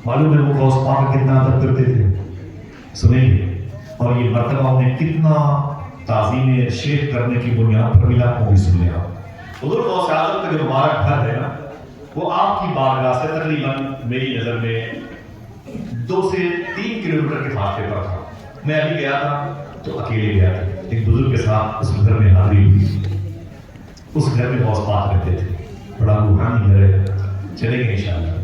معلوم ہے وہ غوث پاک کتنا ادب کرتے تھے، سنیں اور یہ مرتبہ انہیں کتنا تعظیم شیخ کرنے کی بنیاد پر ملا، وہ بھی سن لیا۔ حضور غوث اعظم کا جو مبارک گھر ہے نا، وہ آپ کی بارگاہ سے تقریباً میری نظر میں 2 سے 3 کلومیٹر کے فاصلے پر تھا۔ میں ابھی گیا تھا تو اکیلے گیا تھا، ایک بزرگ کے ساتھ اس گھر میں حاضری ہوئی۔ اس گھر میں غوث پاک رہتے تھے، بڑا روحانی گھر ہے، چلیں گے انشاءاللہ۔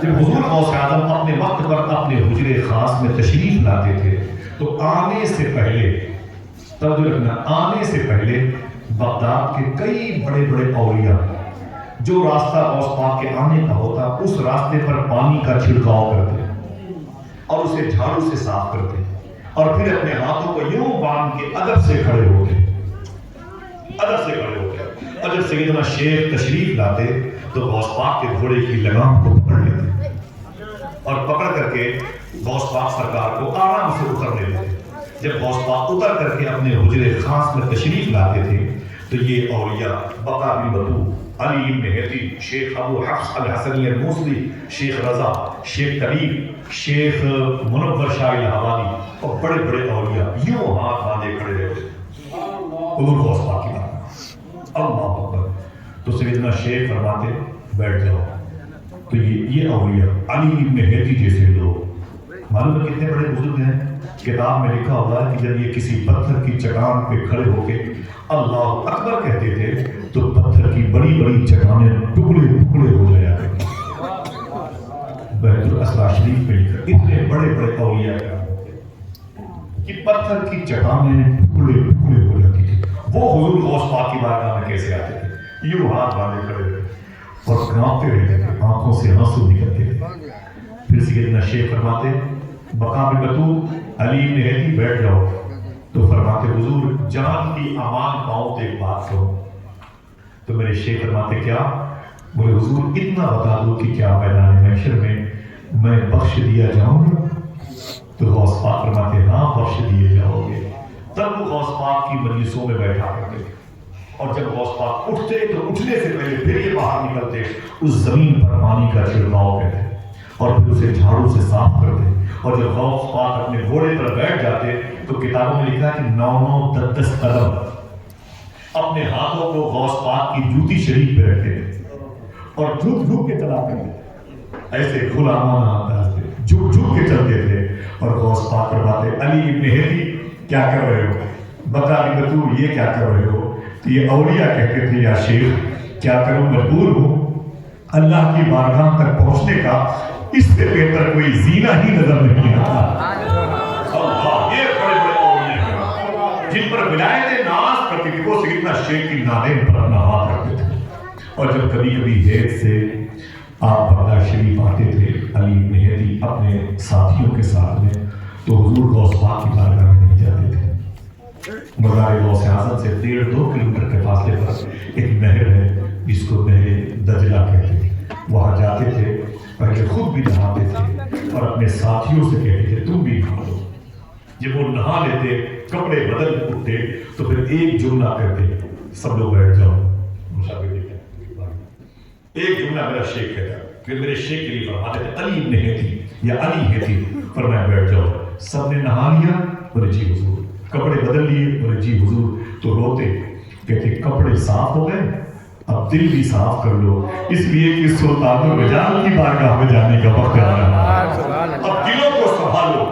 جب حضور غوث اعظم اپنے وقت پر اپنے حجرے خاص میں تشریف لاتے تھے تو آنے سے پہلے، توجہ رکھنا، آنے سے پہلے بغداد کے کئی بڑے بڑے اولیاء جو راستہ غوث پاک کے آنے کا ہوتا اس راستے پر پانی کا چھڑکاؤ کرتے اور اسے جھاڑو سے صاف کرتے اور پھر اپنے ہاتھوں کو یوں باندھ کے ادب سے کھڑے ہوتے، ادب سے کھڑے ہوتے۔ اور جب سیدنا شیخ تشریف لاتے تو غوث پاک کے گھوڑے کی لگام کو پکڑ لیتے اور پکڑ کر کے غوث پاک سرکار کو آرام سے اترنے دیتے۔ جب غوث پاک اتر کر کے اپنے حجرے خاص میں تشریف لاتے تھے تو یہ اولیاء بقا بن بطو، علی بن ہیتی، شیخ ابو حفص الحسنی الموصلی، شیخ رضا، شیخ طبیب، شیخ منور شاہ الہوانی اور بڑے بڑے اولیاء یوں ہاتھ باندھے کھڑے رہتے حضور غوث پاک کی بات۔ اللہ اکبر۔ تو سیدنا شیخ فرماتے بیٹھ جاؤ۔ تو یہ اولیاء علی بن ہیتی جیسے لوگ معلوم ہے کتنے بڑے بزرگ ہیں۔ کتاب میں لکھا ہوا ہے کہ جب یہ کسی پتھر کی چٹان پہ کھڑے ہو کے اللہ اکبر کہتے تھے تو پتھر کی بڑی بڑی چٹانیں ٹکڑے ٹکڑے ہو جایا کرتی۔ بیت الاسرار شریف میں لکھا اتنے بڑے بڑے اولیاء کہ پتھر کی چٹانیں ٹکڑے ٹکڑے ہو جاتی تھی۔ وہ حضور غوث پاک کی بارگاہ میں کیسے آتے تھے؟ یوں ہاتھ باندھے کھڑے تھے اور کانپتے رہتے تھے، آنکھوں سے آنسو نکلتے تھے۔ پھر سیدنا شیخ فرماتے بقا بن بطو، علی بن ہیتی بیٹھ جاؤ۔ تو فرماتے حضور جان کی امان پاؤں تو ایک بات کرو۔ تو میرے شیخ فرماتے کیا؟ بولے حضور اتنا بتا دو کہ کیا میدان محشر میں بخش دیا جاؤں گا؟ تو غوث پاک فرماتے ہاں بخش دیے جاؤ گے۔ تب وہ غوث پاک کی مجلسوں میں بیٹھا کرتے تھے اور جب غوث پاک اٹھتے تو اٹھنے سے پہلے پھر یہ باہر نکلتے، اس زمین پر پانی کا چھڑکاؤ کرتے اور پھر اسے جھاڑو سے صاف کرتے۔ اور جب غوث پاک اپنے گھوڑے پر بیٹھ جاتے تو کتابوں میں لکھا کہ 9 قدم اپنے ہاتھوں کو غوث پاک کی جوتی شریف پہ رکھتے تھے اور جھک جھک کے چلا کرتے، ایسے غلامانہ انداز سے جھک جھک کے چلتے تھے۔ اور غوث پاک فرماتے علی بن ہیتی کیا کر رہے ہو؟ بقا بن بطو یہ کیا کر رہے ہو؟ تو یہ اولیاء کہتے تھے یا شیخ کیا کروں، مجبور ہوں، اللہ کی بارگاہ تک پہنچنے کا اس سے بہتر کوئی زینہ ہی نظر نہیں آتا۔ اللہ، یہ بڑے بڑے اولیاء جن پر ولایت ناز کرتی تھی وہ سیدنا شیخ کی نالین پر اپنا ہاتھ رکھتے تھے۔ اور جب کبھی کبھی ہیت سے آپ بغداد شریف آتے تھے علی بن ہیتی اپنے ساتھیوں کے ساتھ میں تو حضور غوث پاک کی بارگاہ میں نہیں جاتے تھے۔ مزار غوث اعظم سے 1.5-2 کلومیٹر کے فاصلے پر ایک نہر ہے جس کو نہر دجلہ کہتے ہیں، وہاں جاتے تھے، پہلے خود بھی نہاتے تھے اور اپنے ساتھیوں سے کہتے تھے تم بھی نہا لو۔ جب وہ نہا لیتے، کپڑے بدل اٹھتے تو پھر ایک جملہ کہتے سب لوگ بیٹھ جاؤ۔ ایک جملہ میرا شیخ کہتا پھر میرے شیخ کے لیے فرماتے تھے علی بن ہیتی یا علی ہیتی، فرمایا بیٹھ جاؤ۔ سب نے نہا لیا؟ بولے جی حضور۔ کپڑے بدل لیے؟ بولے جی حضور۔ تو روتے، کہتے کپڑے صاف ہو گئے، اب دل بھی صاف کر لو، اس لیے کہ سلطان الرجال کی بارگاہ میں جانے کا وقت آ رہا ہے۔ اب دلوں کو سنبھالو،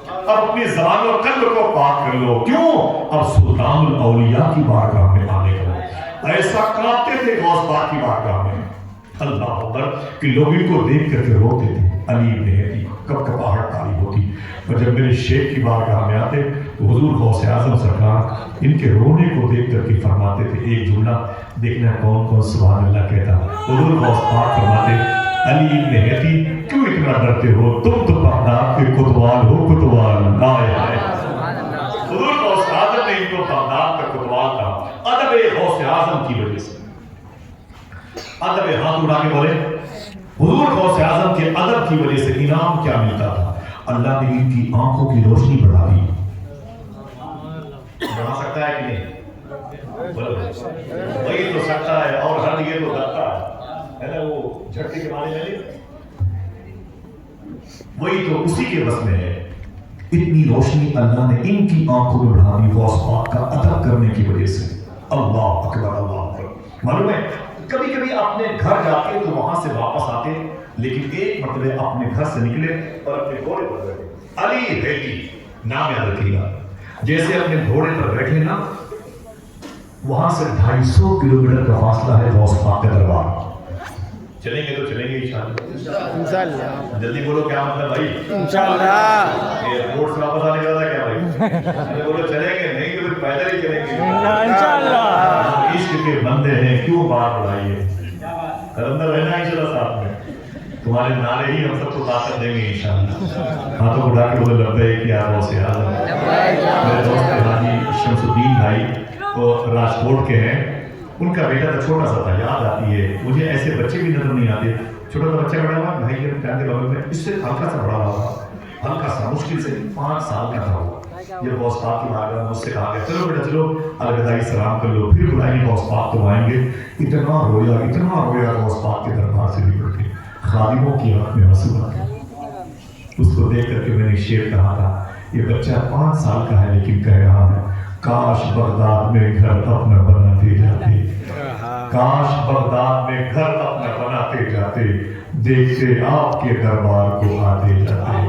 اب اپنی زبان اور قلب کو پاک کر لو۔ کیوں؟ اب سلطان الاولیاء کی بارگاہ میں آنے کا۔ ایسا کانپتے تھے غوث پاک کی بارگاہ میں، اللہ اکبر، کہ لوگ ان کو دیکھ کر کے روتے تھے۔ علی بن ہیتی کب کپاہٹ تاری ہوتی، اور جب میرے شیخ کی بارگاہ میں آتے تو حضور غوث اعظم سرکار ان کے رونے کو دیکھ کر کے فرماتے تھے ایک جملہ، دیکھنا کون کون سبحان اللہ کہتا۔ حضور غوث پاک فرماتے علی بن ہیتی کیوں اتنا ڈرتے ہو، تم تو بغداد کے کوتوال ہو، کوتوال۔ حضور غوث اعظم نے ان کو بغداد کا کوتوال کہا، ادب غوث اعظم کی وجہ سے۔ ادب، ہاتھ اڑا کے بولے حضور غوث اعظم کے ادب کی وجہ سے انعام کیا ملتا تھا؟ اللہ نے ان کی آنکھوں کی روشنی بڑھا دی۔ بڑھا سکتا ہے کہ نہیں؟ وہی تو سکتا ہے، اور ہر یہ تو کرتا ہے نا، وہ جھٹکے کے معنی میں نہیں۔ وہی تو اسی کے بس میں ہے. اتنی روشنی اللہ نے ان کی آنکھوں میں بڑھا دی غوث پاک کا ادب کرنے کی وجہ سے. اللہ اکبر اللہ اکبر. معلوم ہے کبھی کبھی اپنے گھر جاتے تو وہاں سے واپس آتے, لیکن ایک مرتبہ اپنے گھر سے نکلے اور اپنے گھوڑے پر بیٹھے. علی ہیٹی نام یاد رکھیے گا. جیسے اپنے گھوڑے پر بیٹھے نا, وہاں سے 250 کلومیٹر کا فاصلہ ہے غوث پاک کا دربار. چلیں گے تو چلیں گے انشاءاللہ. جلدی بولو کیا مطلب بھائی؟ انشاءاللہ. ایئرپورٹ سے واپس آنے کا تھا کیا بھائی؟ بولو چلیں گے, نہیں تو پھر پیدل ہی چلیں گے انشاءاللہ. عشق کے بندے ہیں, کیوں بات بڑھائیے, اندر رہنا انشاءاللہ ساتھ میں. تمہارے نعرے ہی ہم سب کو طاقت دیں گے انشاءاللہ. ہاتھوں اٹھا کے بولے لبیک یا غوث اعظم. میرے دوست حاجی شمس الدین بھائی وہ راجکوٹ کے ہیں, ان کا بیٹا تو چھوٹا سا تھا, یاد آتی ہے مجھے ایسے بچے بھی نظر نہیں آتے. چھوٹا سا بچہ بڑا ہوا بھائی کے پیر کے بغل میں, اس سے ہلکا سا بڑا ہوا, ہلکا سا مشکل سے 5 سال کا تھا وہ. یہ غوث پاک کی بارگاہ میں اس سے کہا گیا چلو بیٹا چلو الوداعی سلام کر لو, پھر بلائیں گے غوث پاک تو آئیں گے. اتنا رویا غوث پاک کے دربار سے نکل کے, خادموں کی آنکھ میں آنسو آ گئے. اس کو دیکھ کر کے میں نے شعر کہا تھا, یہ بچہ 5 سال کا ہے لیکن کہہ رہا ہے کاش بغداد میں گھر اپنا بناتے جاتے, کاش بغداد میں گھر اپنا بناتے جاتے, دیکھتے آپ کے دربار کو آتے جاتے,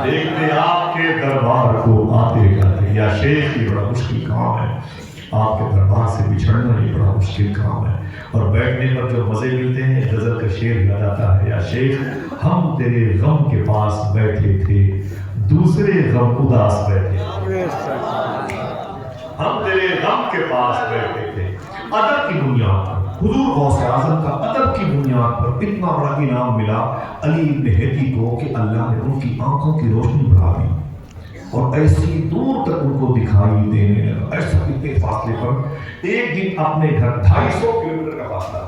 دیکھتے آپ کے دربار کو آتے جاتے. یا شیخ یہ بڑا مشکل کام ہے, آپ کے دربار سے بچھڑنا یہ بڑا مشکل کام ہے, اور بیٹھنے پر جو مزے ملتے ہیں غزل کا شعر یاد آتا ہے. یا شیخ ہم تیرے غم کے پاس بیٹھے تھے, دوسرے غم اداس بیٹھے, ہم تیرے غم کے پاس بیٹھے تھے. ادب کی بنیاد پر حضور غوث اعظم کا ادب کی بنیاد پر اتنا بڑا انعام ملا علی ابن ہیٹی کو کہ اللہ نے ان کی آنکھوں کی روشنی بڑھا دی اور ایسی دور تک ان کو دکھائی دینے لگا. ایسا اتنے فاصلے پر ایک دن اپنے گھر 250 کلومیٹر کا فاصلہ,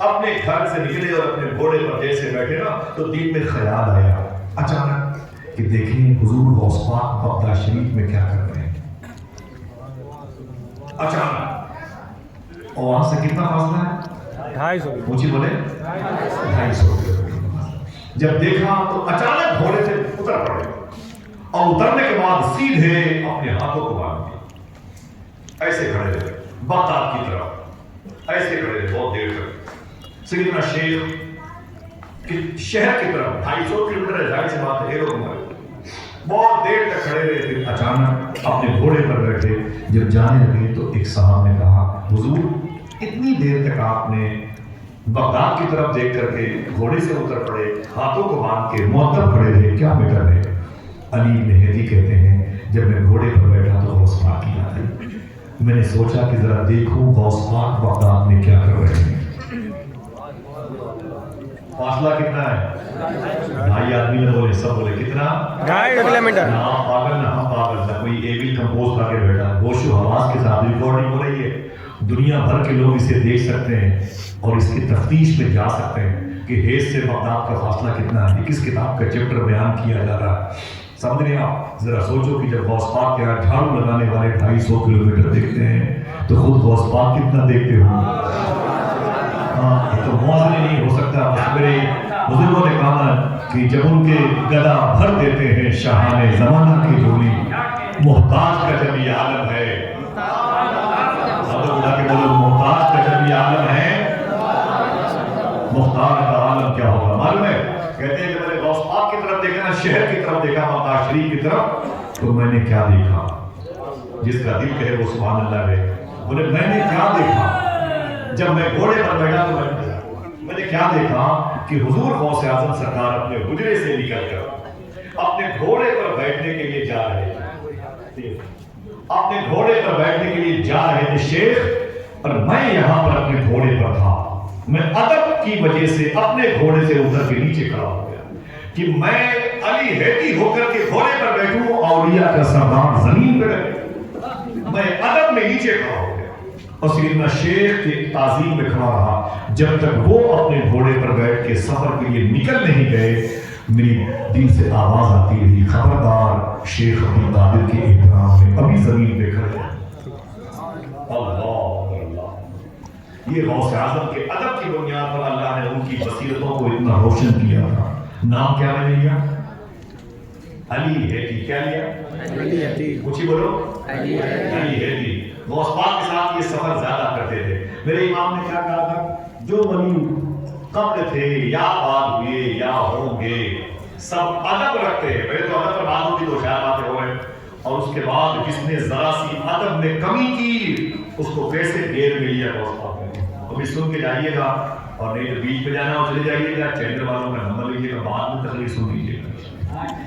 اپنے گھر سے نکلے اور اپنے گھوڑے پر جیسے بیٹھے نا تو دل میں خیال آیا اچانک کہ دیکھیں حضور غوث پاک بغداد شریف میں کیا کر رہے ہیں. اچانک اور وہاں سے کتنا فاصلہ ہے؟ 250. پوچھی بولے 250. جب دیکھا تو اچانک گھوڑے سے اتر پڑے اور اترنے کے بعد سیدھے اپنے ہاتھوں کو باندھ دیا, ایسے کھڑے رہے بغداد کی طرف, ایسے کھڑے رہے بہت دیر تک. سیدنا شیخ شہر کی طرف 250 کلومیٹر ظاہر سی بات ہے, بہت دیر تک کھڑے رہے. پھر اچانک اپنے گھوڑے پر بیٹھے جب جانے لگے تو ایک صاحب نے کہا حضور اتنی دیر تک آپ نے بغداد کی طرف دیکھ کر کے گھوڑے سے اتر پڑے, ہاتھوں کو باندھ کے معطل کھڑے رہے, کیا میٹر ہے؟ علی ابن ہیٹی کہتے ہیں جب میں گھوڑے پر بیٹھا تو غوث پاک کی یاد آئی. میں نے سوچا کہ ذرا دیکھوں غوث پاک بغداد میں کیا کر رہے ہیں. فاصلہ کتنا ہے؟ 2.5 آدمی نے بولے, سب بولے کتنا؟ 2.5 کلومیٹر. نہ پاگل نہ پاگل نہ کوئی اے بی کمپوز کر کے بیٹھا, ہوش و حواس کے ساتھ ریکارڈنگ ہو رہی ہے. دنیا بھر کے لوگ اسے دیکھ سکتے ہیں اور اس کی تفتیش میں جا سکتے ہیں کہ حیض سے بغداد کا فاصلہ کتنا ہے, کس کتاب کا چیپٹر بیان کیا جا رہا ہے. سمجھ رہے ہیں آپ؟ ذرا سوچو کہ جب غوث پاک کے یہاں جھاڑو لگانے والے 250 کلومیٹر دیکھتے ہیں تو خود غوث پاک کتنا دیکھتے ہوں گے. ہاں یہ تو موازنے نہیں ہو سکتا. میرے بزرگوں نے کہا کہ جب ان کے گدا بھر دیتے ہیں شاہان زمانہ کی جھولی, محتاج کا جب یہ عالم ہے, محتاج کا جب یہ عالم ہے, محتاج کا عالم کیا ہوگا معلوم ہے؟ کہتے ہیں کہ میں نے غوث پاک کی طرف دیکھا نا, شہر کی طرف دیکھا, مکہ شریف کی طرف, تو میں نے کیا دیکھا؟ جس کا دل کہے وہ سبحان اللہ ہے. بولے میں نے کیا دیکھا؟ جب میں گھوڑے پر بیٹھا تو میں نے کیا دیکھا کہ حضور غوث اعظم سرکار اپنے حجرے سے نکل کر اپنے گھوڑے پر بیٹھنے کے لیے جا رہے تھے, اپنے گھوڑے پر بیٹھنے کے لیے جا رہے تھے شیخ, اور میں یہاں پر اپنے گھوڑے پر تھا. میں ادب کی وجہ سے اپنے گھوڑے سے اتر کے نیچے کھڑا ہو گیا کہ میں علی ہیٹی ہو کر کے گھوڑے پر بیٹھوں, اولیاء کا سردار زمین پہ بیٹھے. میں ادب میں نیچے کھڑا ہو گیا اور سیدنا شیخ کے تعظیم میں کھڑا رہا جب تک وہ اپنے گھوڑے پر بیٹھ کے سفر کے لیے نکل نہیں گئے. میری دل سے آواز آتی رہی, خبردار شیخ عبد القادر کے احترام میں ابھی زمین پہ کھڑے ہیں. یہ غوث اعظم کے ادب کی بنیاد پر اللہ نے ان کی بصیرتوں کو اتنا روشن کیا تھا. نام کیا ہے؟ علی ہیٹی کیا لیا؟ علی ہیٹی کچھ ہی بولو علی علی ہیٹی غوث پاک کے ساتھ یہ سفر زیادہ کرتے تھے. میرے امام نے کیا کہا تھا؟ جو ولی قبل تھے یا بعد ہوئے یا ہوں گے سب ادب رکھتے ہیں. پہلے تو ادب پر بات ہوتی تو شاید باتیں ہو رہے اور اس کے بعد جس نے ذرا سی ادب میں کمی کی اس کو کیسے دیر میں لیا غوث پاک نے. ابھی سن کے جائیے گا اور نہیں تو بیچ میں جانا ہو چلے جائیے گا. چینل والوں کا نمبر لیجیے گا بعد میں تقریر سن لیجیے گا.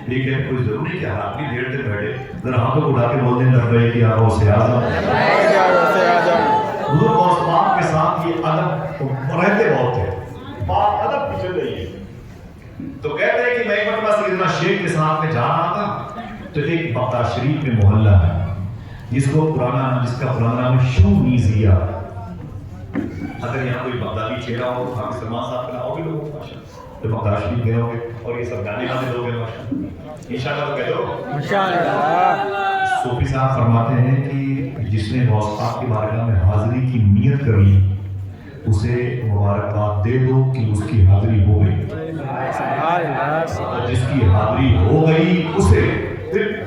ٹھیک ہے کوئی ضروری کیا آدمی دیر تک بیٹھے ذرا ہاتھوں کو اٹھا کے بول دیں لگ رہے کہ آپ غوث اعظم. حضور غوث پاک کے ساتھ یہ ادب رہتے بہت تھے. بات ادب کی چل رہی ہے تو کہتے ہیں کہ میں ایک مرتبہ سیدنا شیخ کے ساتھ میں جا رہا تھا تو ایک بغداد شریف میں محلہ ہے جس کا پرانا نام ہے شونیزیہ. اگر یہاں کوئی بغدادی چہرہ ہو حافظ سلمان صاحب کا اور بھی لوگ تو بغداد شریف گئے ہوں گے اور یہ سب جانے والے لوگ ہیں انشاءاللہ تو کہہ دو انشاءاللہ. صوفی صاحب فرماتے ہیں کہ جس نے غوث پاک کی بارگاہ میں حاضری کی نیت کر لی اسے مبارکباد دے دو کہ اس کی حاضری ہو گئی.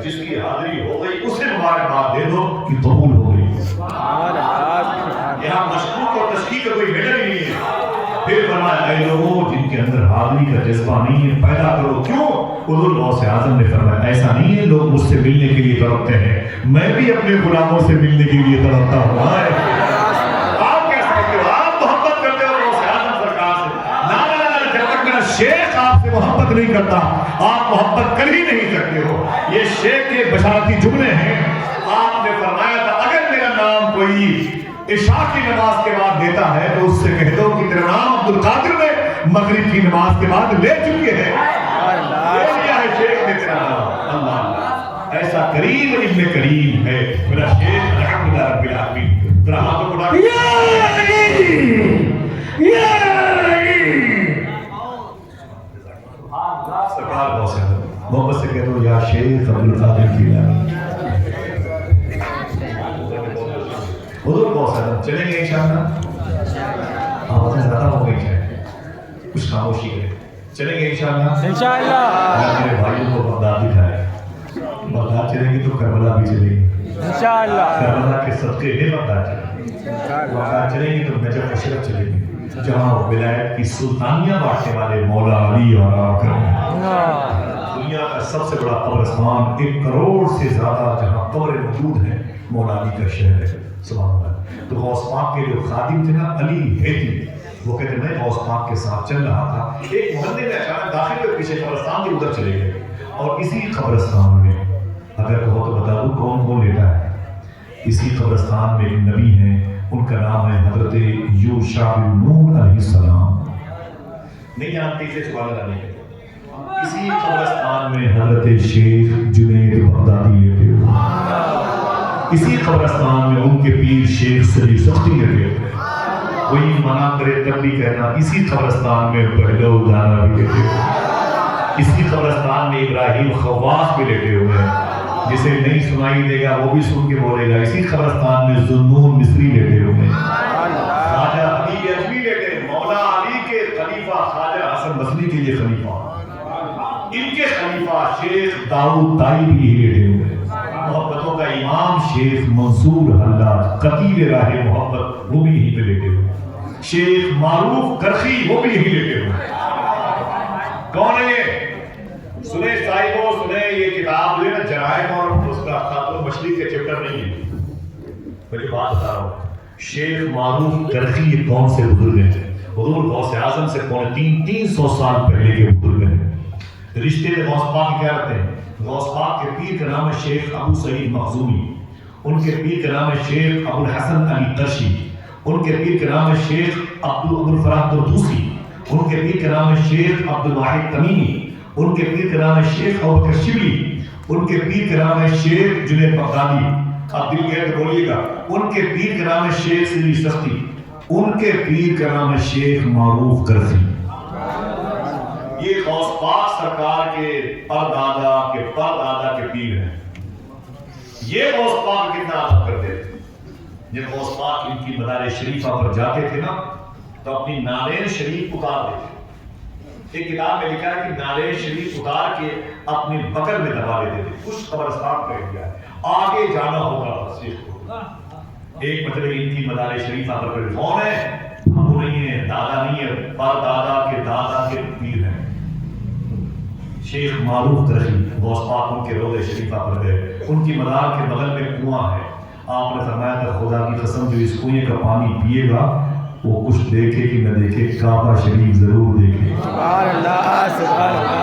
جس کی حاضری ہو گئی اسے مبارکباد دے دو کہ قبول ہو گئی. یہاں مشکوک اور تشکیک کا کوئی میٹر ہی نہیں ہے. پھر فرمایا اے لوگوں جن کے اندر حاضری کا جذبہ نہیں ہے پیدا کرو. کیوں؟ حضور غوث اعظم نے فرمایا ایسا نہیں ہے لوگ مجھ سے ملنے کے لیے تڑپتے ہیں میں بھی اپنے غلاموں سے ملنے کے لیے تڑپتا ہوں. آپ کہہ سکتے ہو آپ محبت کرتے ہو غوث اعظم سرکار سے. نہ جب تک میرا شیخ آپ سے محبت نہیں کرتا آپ محبت کر ہی نہیں سکتے ہو. یہ شیخ کے بشارتی جملے ہیں. آپ نے فرمایا تھا اگر میرا نام کوئی عشاء کی نماز کے بعد دیتا ہے تو اس سے کہہ دو کہ تیرا نام عبد القادر نے مغرب کی نماز کے بعد لے چکے ہیں. لے لیا ہے شیخ نے تیرا نام. اللہ ایسا کریم ابن کریم ہے میرا شیخ الحمدللہ رب العالمین. ذرا ہاتھوں کو اٹھا سرکار غوث اعظم محبت سے کہہ دو یا شیخ عبد القادر جیلانی. حضور غوث اعظم چلیں گے انشاءاللہ. آوازیں زیادہ ہو گئی ہیں کچھ خاموشی کریں. چلیں گے انشاءاللہ. میرے بھائیوں کو بغداد دکھائے. بغداد چلیں گے تو کربلا بھی چلیں گے انشاءاللہ. کربلا کے صدقے میں بغداد چلیں گے. بغداد چلیں گے تو نجف اشرف چلیں گے جہاں ولایت کی سلطانیہ بانٹنے والے مولا علی اور آ کر دنیا کا سب سے بڑا قبرستان 1 کروڑ سے زیادہ جہاں قبریں موجود ہیں مولا علی کا شہر ہے. سبحان اللہ. تو غوث پاک کے جو خادم تھے نا علی ہیٹی وہ کہتے ہیں میں غوث پاک کے ساتھ چل رہا تھا ایک محلے میں اچانک داخل ہوئے پیچھے قبرستان کے ادھر چلے گئے اور اسی قبرستان میں اگر کہو تو بتا دوں کون کون لیتا ہے. اسی قبرستان میں ایک نبی ہیں ان کا نام ہے حضرت یوشع بن نون علیہ السلام. نہیں جانتے اسے سوال نہیں ہے. اسی قبرستان میں حضرت شیخ جنید بغدادی لیتے ہوئے. اسی قبرستان میں ان کے پیر شیخ سلی سختی لیتے ہوئے. کوئی منع کرے تب بھی کہنا اسی قبرستان میں بہلو دانا بھی لیتے ہوئے. اسی قبرستان میں ابراہیم خواص بھی لیتے ہوئے. جسے نہیں سنائی دے گا وہ بھی سن کے بولے گا. اسی قبرستان میں ذوالنون مصری لیتے ہوئے. خواجہ علی اجمی لیتے. مولا علی کے خلیفہ خواجہ حسن بصری کے یہ خلیفہ ان کے خلیفہ شیخ داؤد طائی بھی لیتے ہوئے. محبتوں کا امام شیخ منصور حلاج قطیر راہ محبت وہ بھی یہیں پہ لیتے ہوئے. شیخ معروف کرخی وہ بھی یہیں لیتے ہوئے. کون ہے یہ؟ سنیں صاحبوں سنیں یہ کتاب جو ہے نا جرائم اور اس کا خاتون مچھلی کے چپٹر نہیں ہے. میں جو بات بتا رہا ہوں شیخ معروف کرخی یہ کون سے بزرگ ہیں؟ حضور غوث اعظم سے 350 سال پہلے کے بزرگ ہیں. رشتے میں غوث پاک کیا رہتے ہیں؟ غوث پاک کے پیر کا نام ہے شیخ ابو سعید مخزومی. ان کے پیر کا نام ہے شیخ ابو الحسن علی قرشی. ان کے پیر کا نام ہے شیخ ابو الفرات طرطوسی. ان کے پیر کا نام ہے شیخ عبد الواحد تمیمی. ان کے پیر کا نام ہے شیخ ابوبکر شبلی. ان کے پیر کا نام ہے شیخ جنید بغدادی. آپ دل کہہ کے بولیے گا. ان کے پیر کا نام ہے شیخ سلی سختی. ان کے پیر کا نام ہے شیخ معروف کرخی. یہ غوث پاک سرکار کے پردادا کے پردادا کے پیر ہیں. یہ غوث پاک کتنا عادت کرتے تھے. جب غوث پاک ان کی مدار شریفہ پر جاتے تھے نا تو اپنی نالین شریف پکار دیتے. ایک کتاب میں لکھا ہے کہ نالے شریف اتار کے اپنے بکر میں دبا لیتے تھے. کچھ قبرستان پہ گیا ہے, آگے جانا ہوگا شیخ کو. ایک مطلب ان کی مزار شریف پر کون ہے؟ ابو نہیں ہے, دادا نہیں ہے, پر دادا کے پیر ہیں. شیخ معروف ترقی غوث پاک ان کے روضہ شریفہ پر گئے. ان کی مزار کے بغل میں کنواں ہے. آپ نے فرمایا تھا خدا کی قسم جو اس کنویں کا پانی پیے گا وہ کچھ دیکھے کہ نہ دیکھے, کعبہ شریف ضرور دیکھے. سبحان اللہ سبحان اللہ.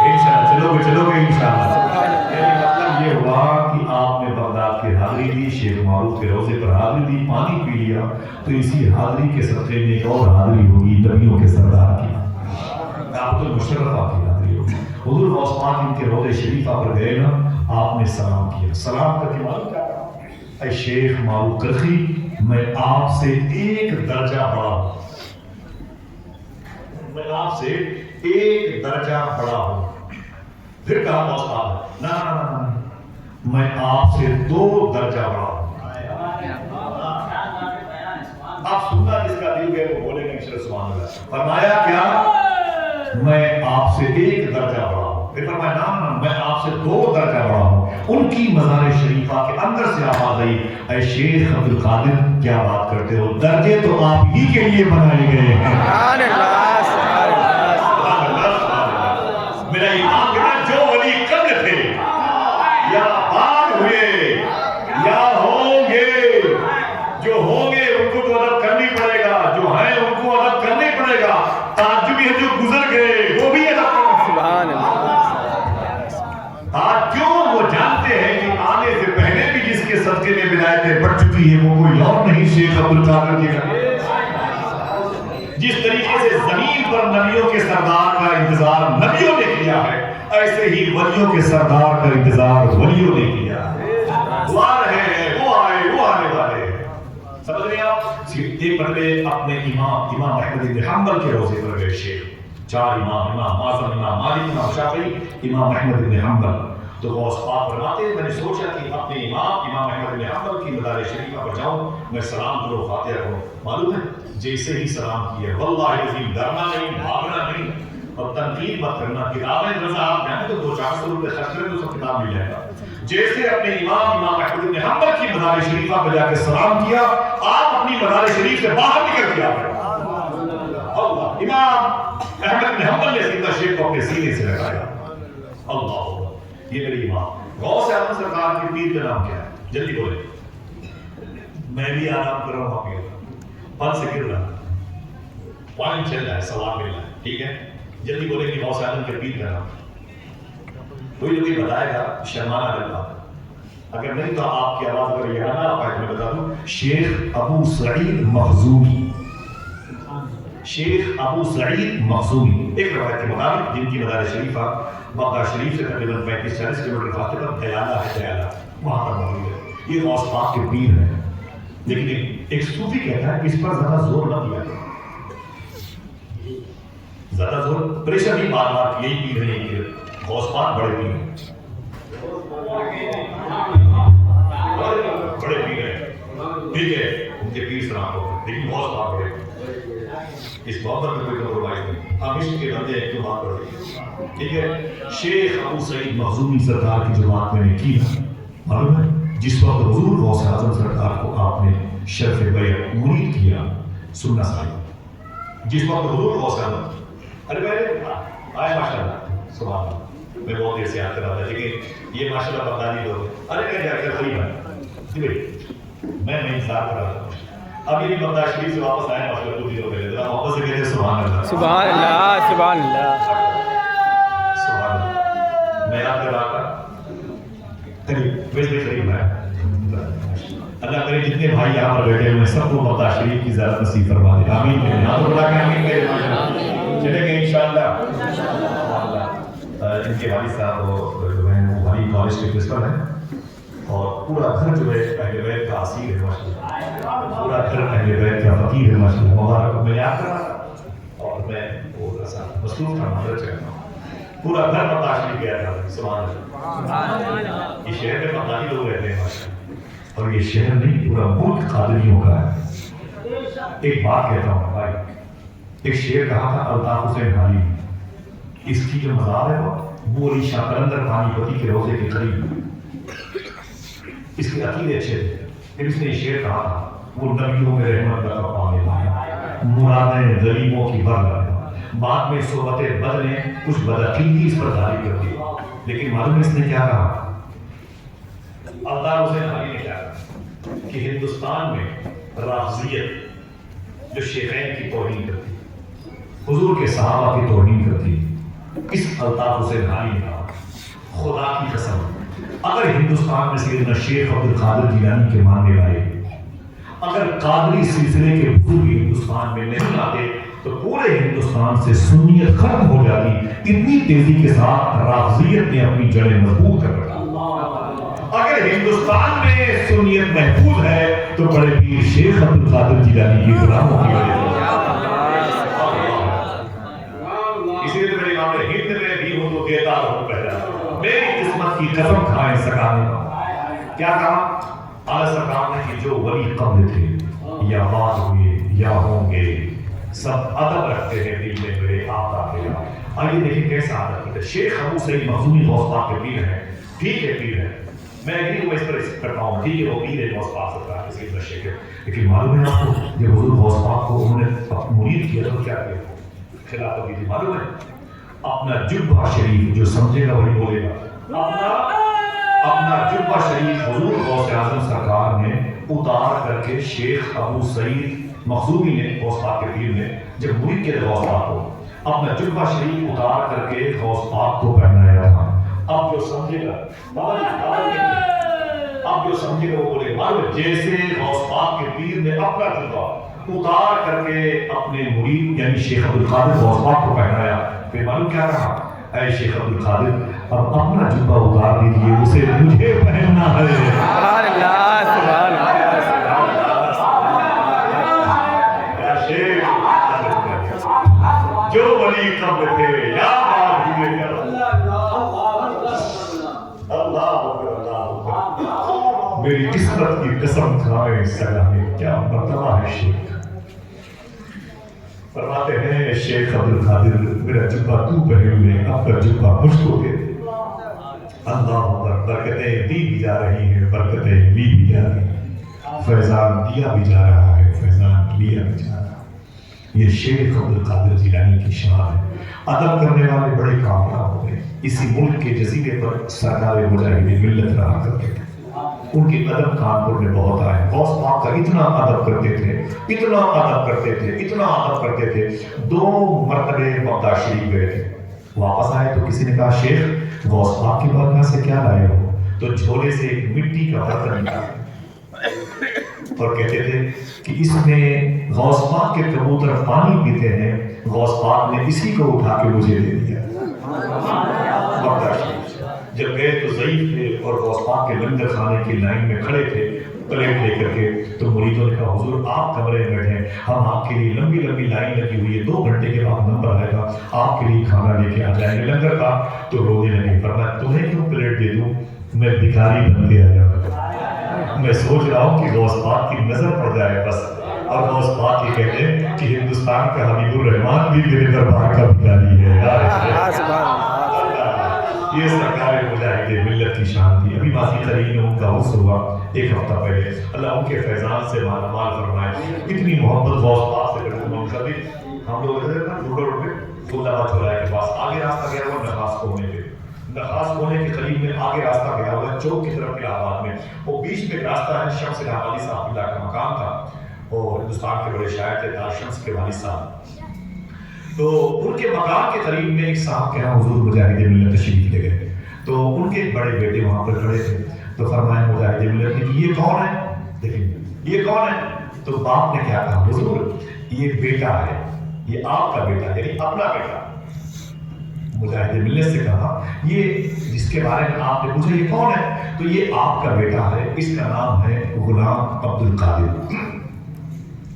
انشاءاللہ چلو گے انشاءاللہ. یعنی مطلب یہ ہوا کہ آپ نے بغداد کی حاضری دی, شیخ معروف کے روضے پر حاضری دی, پانی پی لیا, تو اسی حاضری کے صدقے میں ایک اور حاضری ہوگی نبیوں کے سردار کی, کعبۃ المشرفہ کی حاضری ہوگی. حضور غوث پاک ان کے روضے شریفہ پر گئے نا, آپ نے سلام کیا. سلام کر کے معلوم کیا کہا؟ اے شیخ معروف کرخی, میں آپ سے ایک درجہ بڑا ہوں, میں آپ سے ایک درجہ بڑا ہوں. پھر کہا غوث پاک نہ, میں آپ سے 2 درجہ بڑا ہوں. آپ سننا جس کا دل گئے وہ بولے گا انشاءاللہ سبحان اللہ. فرمایا کیا؟ میں آپ سے 1 درجہ بڑا ہوں. پھر فرمایا نہ, میں آپ سے 2 درجہ بڑا ہوں. ان کی مزار شریفہ کے اندر سے آواز آئی, اے شیخ عبد القادر کیا بات کرتے ہو, درجے تو آپ ہی کے لیے بنائے گئے ہیں. سبحان اللہ سبحان اللہ. میرا ایمان کہتا ہے جو ولی قبل تھے یا بعد ہوئے یا ہوں گے, جو ہوں گے ان کو تو ادب کرنی پڑے گا, جو ہیں ان کو ادب کرنی پڑے گا. تعجب ہے جو گزر گئے وہ بھی ادب کریں. سبحان اللہ. آج کیوں وہ جانتے ہیں کہ آنے سے پہلے بھی جس کے صدقے میں ولایتیں بڑھ چکی ہیں وہ کوئی اور نہیں شیخ عبد القادر کی. جس طریقے سے زمین پر نبیوں کے سردار کا انتظار نبیوں نے کیا ہے, ایسے ہی ولیوں کے سردار کا انتظار ولیوں نے کیا ہے. وہ آ رہے ہیں, وہ آئے, وہ آنے والے ہیں. سمجھ رہے ہیں آپ؟ ایک مرتبہ اپنے امام احمد بن حنبل کے روضے پر گئے شیخ. 4 امام اعظم, امام مالک, امام شافعی, امام احمد بن حنبل. تو غوث پاک فرماتے ہیں میں نے سوچا کہ اپنے امام احمد بن حنبل کی مزار شریفہ پر جاؤں, میں سلام کروں, فاتحہ کروں. معلوم ہے جیسے ہی سلام کیا, واللہ عظیم ڈرنا نہیں, بھاگنا نہیں اور تنقید مت کرنا. کتابیں رضا آپ جائیں تو 200-400 روپے خرچ کریں تو سب کتاب مل جائے گا. جیسے اپنے امام احمد بن حنبل کی مزار شریفہ پر جا کے سلام کیا, آپ اپنی مزار شریف سے باہر نکل کے آ گئے. اللہ, امام احمد بن حنبل نے سیدھا شیخ کو اپنے سینے سے لگایا. اللہ, یہ میری امام غوث اعظم سرکار کے پیر کا نام کیا ہے؟ جلدی بولے. میں بھی آرام کر رہا ہوں, آپ پن سے گر رہا, پوائنٹ چل رہا ہے, سوال مل رہا ہے, ٹھیک ہے. جلدی بولے کہ غوث اعظم کے پیر کا نام. کوئی نہ کوئی بتائے گا, شرمانا لگا. اگر نہیں تو آپ کی آواز اگر یہ نہ آ پائے تو میں بتا دوں, شیخ ابو سعید مخزومی. شیخ ابو سعید مخزومی ایک روایت کے مطابق جن کی مزار شریفہ بغداد شریف سے تقریباً 35-40 کلومیٹر فاصلے پر دیالہ ہے, دیالہ وہاں پر موجود ہے. یہ غوث پاک کے پیر ہیں. لیکن ایک صوفی کہتا ہے کہ اس پر زیادہ زور نہ دیا کرو, زیادہ زور پریشر نہیں بار بار یہی پیر ہے, یہی پیر. غوث پاک بڑے پیر ہیں, بڑے پیر ہیں, ٹھیک ہے, ان کے پیر سلام ہو, لیکن غوث پاک بڑے پیر. اس محبت میں کوئی کمپرومائز نہیں. آپ عشق کے بندے ہیں, کیوں بات کر رہے ہیں, ٹھیک ہے. شیخ ابو سعید مخزومی سرکار کی جو بات میں نے کی نا, معلوم ہے جس وقت حضور غوث اعظم سرکار کو آپ نے شرف بیعت مرید کیا, سننا صاحب, جس وقت حضور غوث اعظم, ارے بھائی آئے ماشاءاللہ سبحان اللہ, میں بہت دیر سے آتا رہا تھا, لیکن یہ ماشاءاللہ بغدادی لوگ, ارے میں جا کر قریب ہے, میں انتظار کر رہا تھا. اب یہ بھی بغداد شریف سے واپس آئے ماشاءاللہ, 2 دن ہو گئے, ذرا محبت سے کہتے ہیں سبحان اللہ, سبحان اللہ سبحان اللہ سبحان اللہ. میں آپ کے رہا تھا قریب, ویسے قریب ہے. اللہ کرے جتنے بھائی یہاں پر بیٹھے ہوئے سب کو بغداد شریف کی زیارت نصیب فرما دے, آمین کہیں. یہاں تو بتا کے آمین کہیں, چلے گئے انشاءاللہ. ان کے والد صاحب جو ہیں وہ بھائی کالج کے پرنسپل ہیں, اور پورا گھر جو ہے اہل بیت کا اسیر ہے ماشاءاللہ, پورا گھر اہل بیت کا فقیر ہے ماشاءاللہ. مبارک, میں یاد کر رہا تھا اور میں وہ مصروف تھا, معذرت چاہتا ہوں. پورا گھر بغداد شریف گیا تھا, سبحان اللہ. یہ شہر میں بغدادی لوگ رہتے ہیں ماشاءاللہ, اور یہ شہر نہیں پورا ملک قادریوں کا ہے. ایک بات کہتا ہوں بھائی, ایک شعر کہا تھا الطاف حسین حالی، اس کی جو مزار ہے وہ علی شاہ قلندر پانی پتی کے روزے کے قریب، اس کے عقیدے اچھے تھے، پھر اس نے یہ شعر کہا تھا وہ نبیوں میں رحمت کا پانے والا، مرادیں غریبوں کی بر لایا، بعد میں صحبت بد نے کچھ بدعقیدی اس پر جاری کر دی، لیکن معلوم ہے اس نے کیا کہا؟ الطاف حسین حالی نے کیا کہا کہ ہندوستان میں رافضیت جو شیخین کی توہین کرتی، حضور کے صحابہ کی توہین کرتی، اس الطاف حسین حالی نے کہا خدا کی قسم اگر ہندوستان میں سیدنا شیخ عبد القادر جیلانی کے ماننے والے اگر قادری سلسلے کے بزرگ ہندوستان میں نہیں آتے تو پورے ہندوستان سے سنیت ختم ہو جاتی، اتنی تیزی کے ساتھ رافضیت نے اپنی جڑیں مضبوط کر رکھا۔ اگر ہندوستان میں سنیت محفوظ ہے تو بڑے پیر شیخ عبد القادر جیلانی کی غلاموں کی وجہ سے۔ اسی لیے میرے نام ہند میں بھی ہوں تو دیتا رہوں پہلا، میری قسمت کی قسم کھائیں سکانے کا۔ کیا کہا اعلیٰ سرکار نے کہ جو ولی قبل تھے یا بعد ہوئے یا ہوں گے سب ادب رکھتے ہیں دل میں میرے آقا کے۔ آئیے دیکھیں کیسا ادب کرتے۔ شیخ ابو سعید مخزومی غوث پاک کے پیر ہیں، ٹھیک ہے پیر ہے، میں ایگری ہوں اس پر کرتا ہوں، ٹھیک ہے وہ پیر ہے غوث پاک سرکار کے سید شیخ ہے، لیکن معلوم ہے آپ کو جب حضور غوث پاک کو انہوں نے مرید کیا تو کیا کیا خلافت دی تھی؟ معلوم ہے اپنا جبہ شریف، جو سمجھے گا وہی بولے گا، اپنا جبہ شریف حضور غوث اعظم سرکار نے اتار کر کے شیخ ابو سعید مخزومی نے غوث پاک کے پیر نے جب مرید کیا غوث پاک کو اپنا جبہ شریف اتار کر کے غوث پاک کو پہنایا تھا۔ اب جو سمجھے گا اب جو سمجھے گا وہ بولے معلوم جیسے غوث پاک کے پیر نے اپنا جبہ اتار کر کے اپنے مرید یعنی شیخ عبد القادر غوث پاک کو پہنایا، پھر معلوم کیا کہا؟ اے شیخ عبد القادر اب اپنا جبہ اتار دیجئے، اسے مجھے پہننا ہے۔ سبحان اللہ سبحان اللہ سبحان اللہ۔ شیخ جو ولی قبل تھے یا بعد ہوئے یا اللہ میری قسمت کی قسم کھائے سلامے، کیا مرتبہ ہے شیخ۔ فرماتے ہیں شیخ عبد القادر میرا جبہ تو پہنے ہوئے اب کا جبہ مجھ کو دے۔ اللہ اکبر، برکتیں دی بھی جا رہی ہیں، برکتیں لی بھی جا رہی ہیں، فیضان دیا بھی جا رہا ہے، فیضان لیا بھی جا رہا ہے۔ یہ شیخ عبد القادر جیلانی کی شان ہے۔ ادب کرنے والے بڑے کامیاب ہو گئے۔ اسی ملک کے جزیرے پر سردار مجاہدین ملت رہا کرتے تھے، ان کی قدم کانپور میں بہت آئے۔ غوث پاک کا اتنا ادب کرتے تھے، اتنا ادب کرتے تھے، اتنا ادب کرتے تھے، 2 مرتبے بغداد شریف گئے تھے، واپس آئے تو کسی نے کہا شیخ غوث پاک کی بارگاہ سے کیا لائے ہو؟ تو جھولے سے ایک مٹی کا برتن نکالا اور کہتے تھے کہ اس میں غوث پاک کے کبوتر پانی پیتے ہیں، غوث پاک نے اسی کو اٹھا کے مجھے دے دیا۔ بغداد شریف جب گئے تو ضعیف تھے اور غوث پاک کے لنگر خانے کی لائن میں کھڑے تھے پلیٹ لے کر کے، تو مریدوں نے کہا حضور آپ کمرے میں بیٹھیں، ہم آپ کے لیے لمبی لمبی لائن لگی ہوئی ہے، 2 گھنٹے کے بعد نمبر آئے گا، آپ کے لیے کھانا لے کے آ جائیں گے۔ لنگر کا تو رونے لگے، فرمایا تمہیں کیوں پلیٹ دے دوں، میں بھکاری بن کے آیا ہوں، میں سوچ رہا ہوں کہ غوث پاک کی نظر پڑ جائے بس۔ اور غوث پاک یہ کہتے ہیں کہ ہندوستان کا حبیب الرحمان بھی میرے دربار کا بھکاری ہے۔ یہ سرکار مجاہد ملت کی شان تھی۔ ابھی ماضی قریب میں ان کا عرس ہوا 1 ہفتہ پہلے، اللہ ان کے فیضان سے مالا مال فرمائے۔ اتنی محبت غوث پاک سے کرتے ہیں کبھی ہم لوگ ادھر نا روڈ پہ فولاباد چوراہے کے پاس آگے راستہ گیا ہوا نخاس کونے پہ، نخاس کونے کے قریب میں آگے راستہ گیا ہوا چوک کی طرف الہ آباد میں، وہ بیچ میں ایک راستہ ہے، شمس لاہوری صاحب اللہ کا مقام تھا اور ہندوستان کے بڑے شاعر تھے دار شمس کے والد صاحب، تو ان کے مقام کے قریب میں ایک صاحب کے یہاں حضور مجاہد ملت تشریف لے گئے، تو ان کے بڑے بیٹے وہاں پر کھڑے تھے، تو فرمایا مجاہد ملت نے کہ یہ کون ہے؟ دیکھیں یہ کون ہے؟ تو باپ نے کیا کہا حضور یہ بیٹا ہے، یہ آپ کا بیٹا یعنی اپنا بیٹا۔ مجاہد ملت سے کہا یہ جس کے بارے میں آپ نے پوچھا یہ کون ہے؟ تو یہ آپ کا بیٹا ہے، اس کا نام ہے غلام عبد القادر۔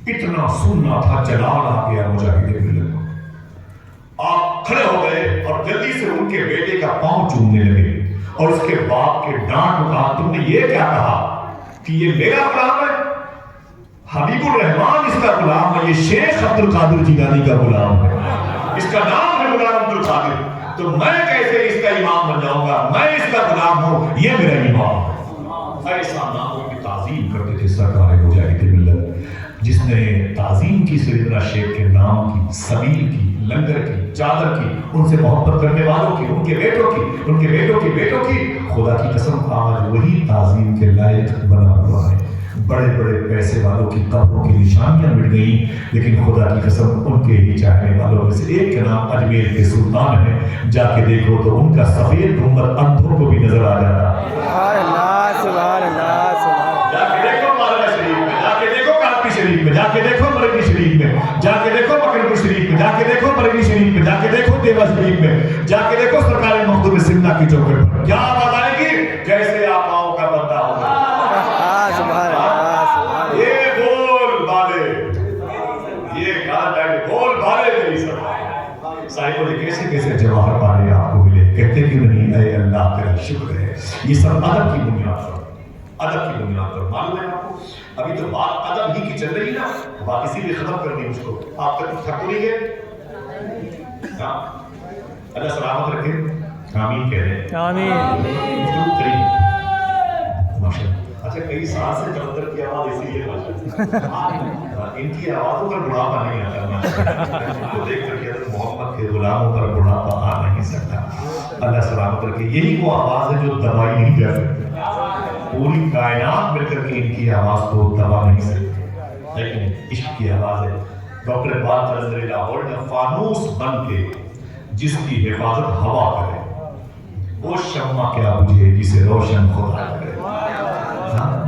اتنا سننا تھا جلال آ گیا مجاہد ملت کو، آپ کھڑے ہو گئے اور جلدی سے ان کے بیٹے کا پاؤں چومنے لگے اور اس کے باپ کے ڈانٹ اٹھا تم نے یہ کیا کہا کہ یہ میرا غلام ہے؟ حبیب الرحمان اس کا غلام ہے، یہ شیخ عبد القادر جیلانی کا غلام ہے، اس کا نام ہے غلام عبد القادر، تو میں کیسے اس کا امام بن جاؤں گا؟ میں اس کا غلام ہوں، یہ میرا امام ہے۔ ایسا ناموں کی تعظیم کرتے تھے سرکار مجاہد ملت، جس نے تعظیم کی سیدنا شیخ کے نام کی، سبیل کی، لنگر کی، چادر کی، ان سے محبت کرنے والوں کی، ان کے بیٹوں کی، ان کے بیٹوں کی بیٹوں کی، خدا کی قسم آج وہی تعظیم کے لائق بنا ہوا ہے۔ بڑے بڑے پیسے والوں کی قبروں کی نشانیاں مٹ گئیں، لیکن خدا کی قسم ان کے ہی چاہنے والوں میں سے ایک کا نام اجمیر کے سلطان ہے، جا کے دیکھو تو ان کا سفید گنبد اندھوں کو بھی نظر آ جاتا ہے۔ سبحان اللہ سبحان اللہ سبحان جا کے دیکھو مارنا شریف میں، جا کے دیکھو کانپی شریف میں، جا کے دیکھو مرگی شریف میں، جا کے دیکھو مکرپور شریف میں، جا کے دیکھو مرگی شریف میں، جا کے دیکھو دیوا شریف میں، جا کے دیکھو سرکار مخدوم سمنا کی چوکھٹ پر، کیا آواز آئے گی؟ کیسے آقاؤں کا بندہ ہوگا؟ سبحان اللہ سبحان یہ بول بالے، یہ کہاں جائے بول بالے میری سرکار صاحبوں نے کیسے کیسے جواہر پالے آپ کو ملے، کہتے کیوں نہیں اے اللہ تیرا شکر ہے۔ یہ سب ادب کی بنیاد پر، ادب کی بنیاد پر، معلوم ہے آپ کو ابھی تو بات ادب ہی کی چل رہی نا، بات اسی لیے ختم کرنی مجھ کو، آپ تک کچھ تھک نہیں گئے؟ ہاں اللہ سلامت رکھے، آمین کہہ رہے ہیں، آمین ماشاء اللہ۔ اچھا کئی سال سے کلندر کی آواز اسی لیے ان کی آوازوں پر بڑھاپا نہیں آتا، کو دیکھ کر کے محمد کے غلاموں پر بڑھاپا آ نہیں سکتا۔ اللہ سلامت رکھے، یہی وہ آواز ہے جو دبائی نہیں جا سکتی، پوری کائنات مل کر کے ان کی آواز کو دبا نہیں سکتی، لیکن عشق کی آواز ہے۔ ڈاکٹر اقبال قلندر لاہور نے فانوس بن کے جس کی حفاظت ہوا کرے، وہ شمع کیا بجھے جسے روشن خدا کرے۔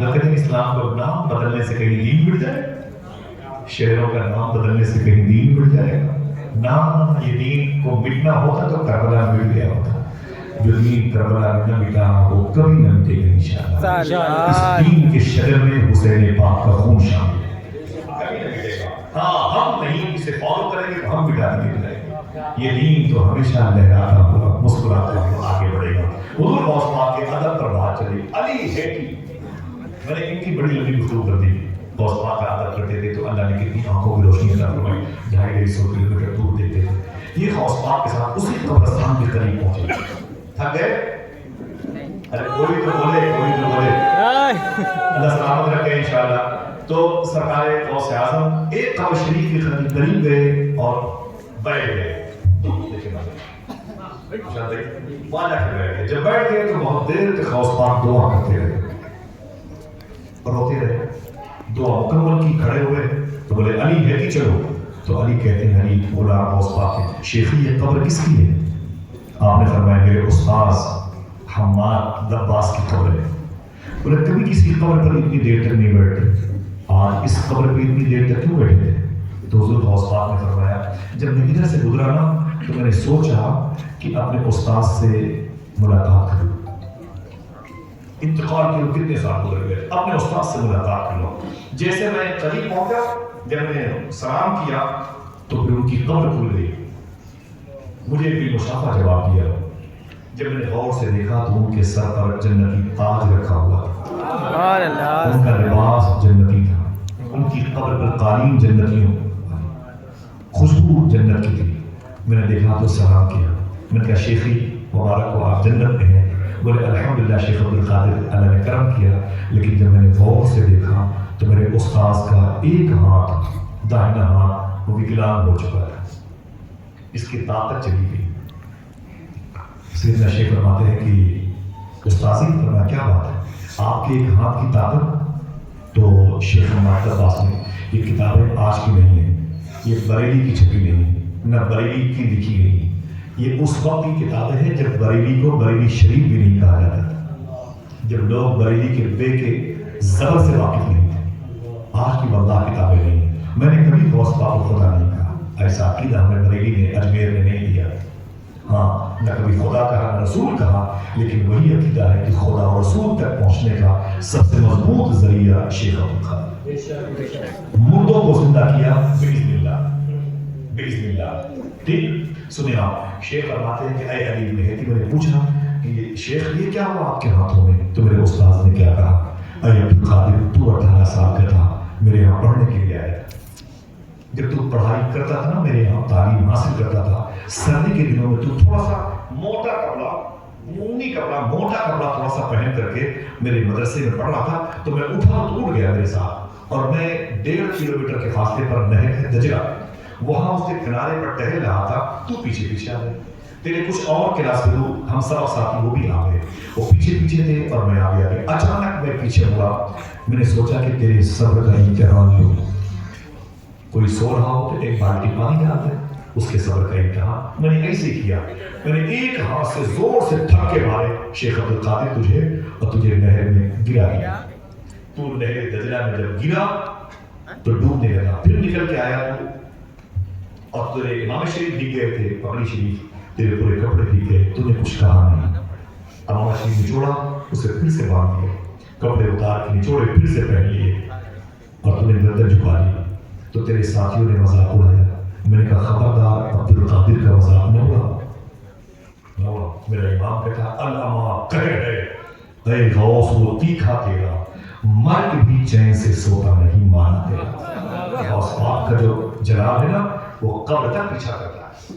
لیکن اسلام کو نام بدلنے سے کہیں دین بڑھ جائے، شہروں کا نام بدلنے سے کہیں دین بڑھ جائے گا؟ نام یہ دین کو مٹنا ہوتا تو کربلا مٹ گیا ہوتا، جو دین کربلا میں نہ مٹا وہ کبھی نہ مٹے گا انشاءاللہ۔ اس دین کے شجر میں حسین پاک کا خون شامل ہے، کبھی نہ مٹے گا۔ ہاں ہم نہیں اسے فالو کریں گے تو ہم مٹا دیں گے، یہ دین تو ہمیشہ لہراتا ہوا مسکراتا ہوا آگے بڑھے گا۔ حضور غوث پاک کے ادب پر بات چلی، علی ہیٹی، میں نے ان کی بڑی لمبی گفتگو کر دی، غوث پاک کا ادب کرتے تھے تو اللہ نے کتنی آنکھوں کی روشنی عطا فرمائی، 250 کلومیٹر دور دیتے تھے۔ یہ غوث پاک کے ساتھ اسی قبرستان کے قریب پہنچے، تھک گئے؟ ارے کوئی تو بولے، کوئی تو بولے، اللہ سلامت رکھے انشاءاللہ۔ تو سرکار غوث اعظم ایک قبر شریف کے قریب گئے اور بیٹھ گئے، وہاں جا کے بیٹھ گئے۔ جب بیٹھ گئے تو بہت دیر تک غوث پاک دعا کرتے رہے، روتے رہے، دعا مکمل کی، کھڑے ہوئے تو بولے علی ہے کہ چلو، تو علی کہتے ہیں علی غلام غوث پاک ہے، شیخی یہ قبر کس کی ہے؟ آپ نے فرمایا میرے استاذ حماد لباس کی قبر ہے۔ بولے کبھی کسی قبر پر اتنی دیر تک نہیں بیٹھتے، آج اس قبر پہ اتنی دیر تک کیوں بیٹھے تھے؟ تو حضور غوث پاک نے فرمایا جب میں ادھر سے گزرا نا تو میں نے سوچا کہ اپنے استاد سے ملاقات کروں، انتقال کے کتنے سال گزر گئے، اپنے استاد سے ملاقات کر لو۔ جیسے میں قریب پہنچا، جب میں نے سلام کیا تو پھر ان کی قبر کھل گئی، مجھے بھی مشافہ جواب دیا۔ جب میں نے غور سے دیکھا تو ان کے سر پر جنتی تاج رکھا ہوا تھا، ان کا لباس جنتی تھا، ان کی قبر پر قالین جنتیوں، خوشبو جنت کی تھی۔ میں نے دیکھا تو سلام کیا، میں نے کہا شیخی مبارک ہو آپ جنت میں ہیں۔ بولے الحمدللہ شیخ عبد القادر اللہ نے کرم کیا، لیکن جب میں نے غور سے دیکھا تو میرے استاذ کا ایک ہاتھ داہنا ہاتھ وہ وکلانگ ہو چکا تھا، اس کی طاقت چلی گئی۔ سیدنا شیخ فرماتے ہیں کہ استاذی فرمایا کیا بات ہے آپ کے ایک ہاتھ کی طاقت؟ تو شیخ محمد عباس نے یہ کتابیں آج کی نہیں ہیں، یہ بریلی کی چھپی نہیں، نہ بریلی کی لکھی گئی، یہ اس وقت کی کتابیں ہیں جب بریلی کو بریلی شریف بھی نہیں کہا جاتا تھا، جب لوگ بریلی کے بے کے زبر سے واقف نہیں تھے۔ آج کی واللہ کتابیں نہیں ہیں۔ میں نے کبھی غوث پاک کو خدا نہیں کہا، ایسا عقیدہ ہمیں بریلی نے اجمیر نے نہیں دیا، ہاں نہ کبھی خدا کہا نہ رسول کہا، لیکن وہی عقیدہ ہے کہ خدا اور رسول تک پہنچنے کا سب سے مضبوط ذریعہ شیخ عبد القادر، مردوں کو زندہ کیا باذن اللہ، باذن اللہ۔ ٹھیک سنیں آپ، شیخ فرماتے ہیں کہ اے علی بن ہیتی، میں نے پوچھا کہ یہ شیخ یہ کیا ہوا آپ کے ہاتھوں میں؟ تو میرے استاذ نے کیا کہا، اے عبد القادر تو 18 سال کا تھا میرے یہاں پڑھنے کے لیے آیا تھا. جب تو پڑھائی کرتا تھا نا میرے یہاں تعلیم حاصل کرتا تھا, سردی کے دنوں میں تو تھوڑا سا موٹا کپڑا, اونی کپڑا, موٹا کپڑا تھوڑا سا پہن کر کے میرے مدرسے میں پڑھ رہا تھا. تو میں اٹھا تو اٹھ گیا میرے ساتھ, اور میں 1.5 کلومیٹر کے فاصلے پر نہر ہے دجلہ, وہاں اس کے کنارے پر ٹہل رہا تھا. تو پیچھے پیچھے آ گئے. تیرے کچھ اور کلاس کے لوگ ہم سب ساتھی وہ بھی آ گئے, وہ پیچھے پیچھے تھے اور میں آگے آگے. اچانک میں پیچھے مڑا, میں نے سوچا کہ تیرے صبر کا امتحان لوں. کوئی سو رہا ہو تو ایک بالٹی پانی ڈال دے, اس کے صبر کا امتحان. میں نے ایسے کیا, میں نے ایک ہاتھ سے زور سے تھک کے مارے, شیخ عبد القادر تجھے اور تجھے نہر میں گرا دیا. تو نہر دجلہ میں جب گرا تو ڈوبنے لگا. پھر نکل کے آیا تو, اور تیرے امام شریف بھیگ گئے تھے, پگڑی شریف, تیرے پورے کپڑے بھیگ گئے. تو نے کچھ کہا نہیں. امام شریف نچوڑا, اسے پھر سے باندھ دیا, کپڑے اتار کے نچوڑے پھر سے پہن لیے, اور تو نے گردن جھکا لی. تو تیرے ساتھیوں نے مذاق اڑایا. میں نے کہا خبردار عبد القادر کا مذاق نہ اڑا. میرا امام کہتا الما کہہ ہے, اے غوث وہ تیکھا تیرا, مرگ بھی چین سے سوتا نہیں مانا تیرا. غوث پاک کا جو جلال ہے نا وہ قبر تک پیچھا کرتا ہے.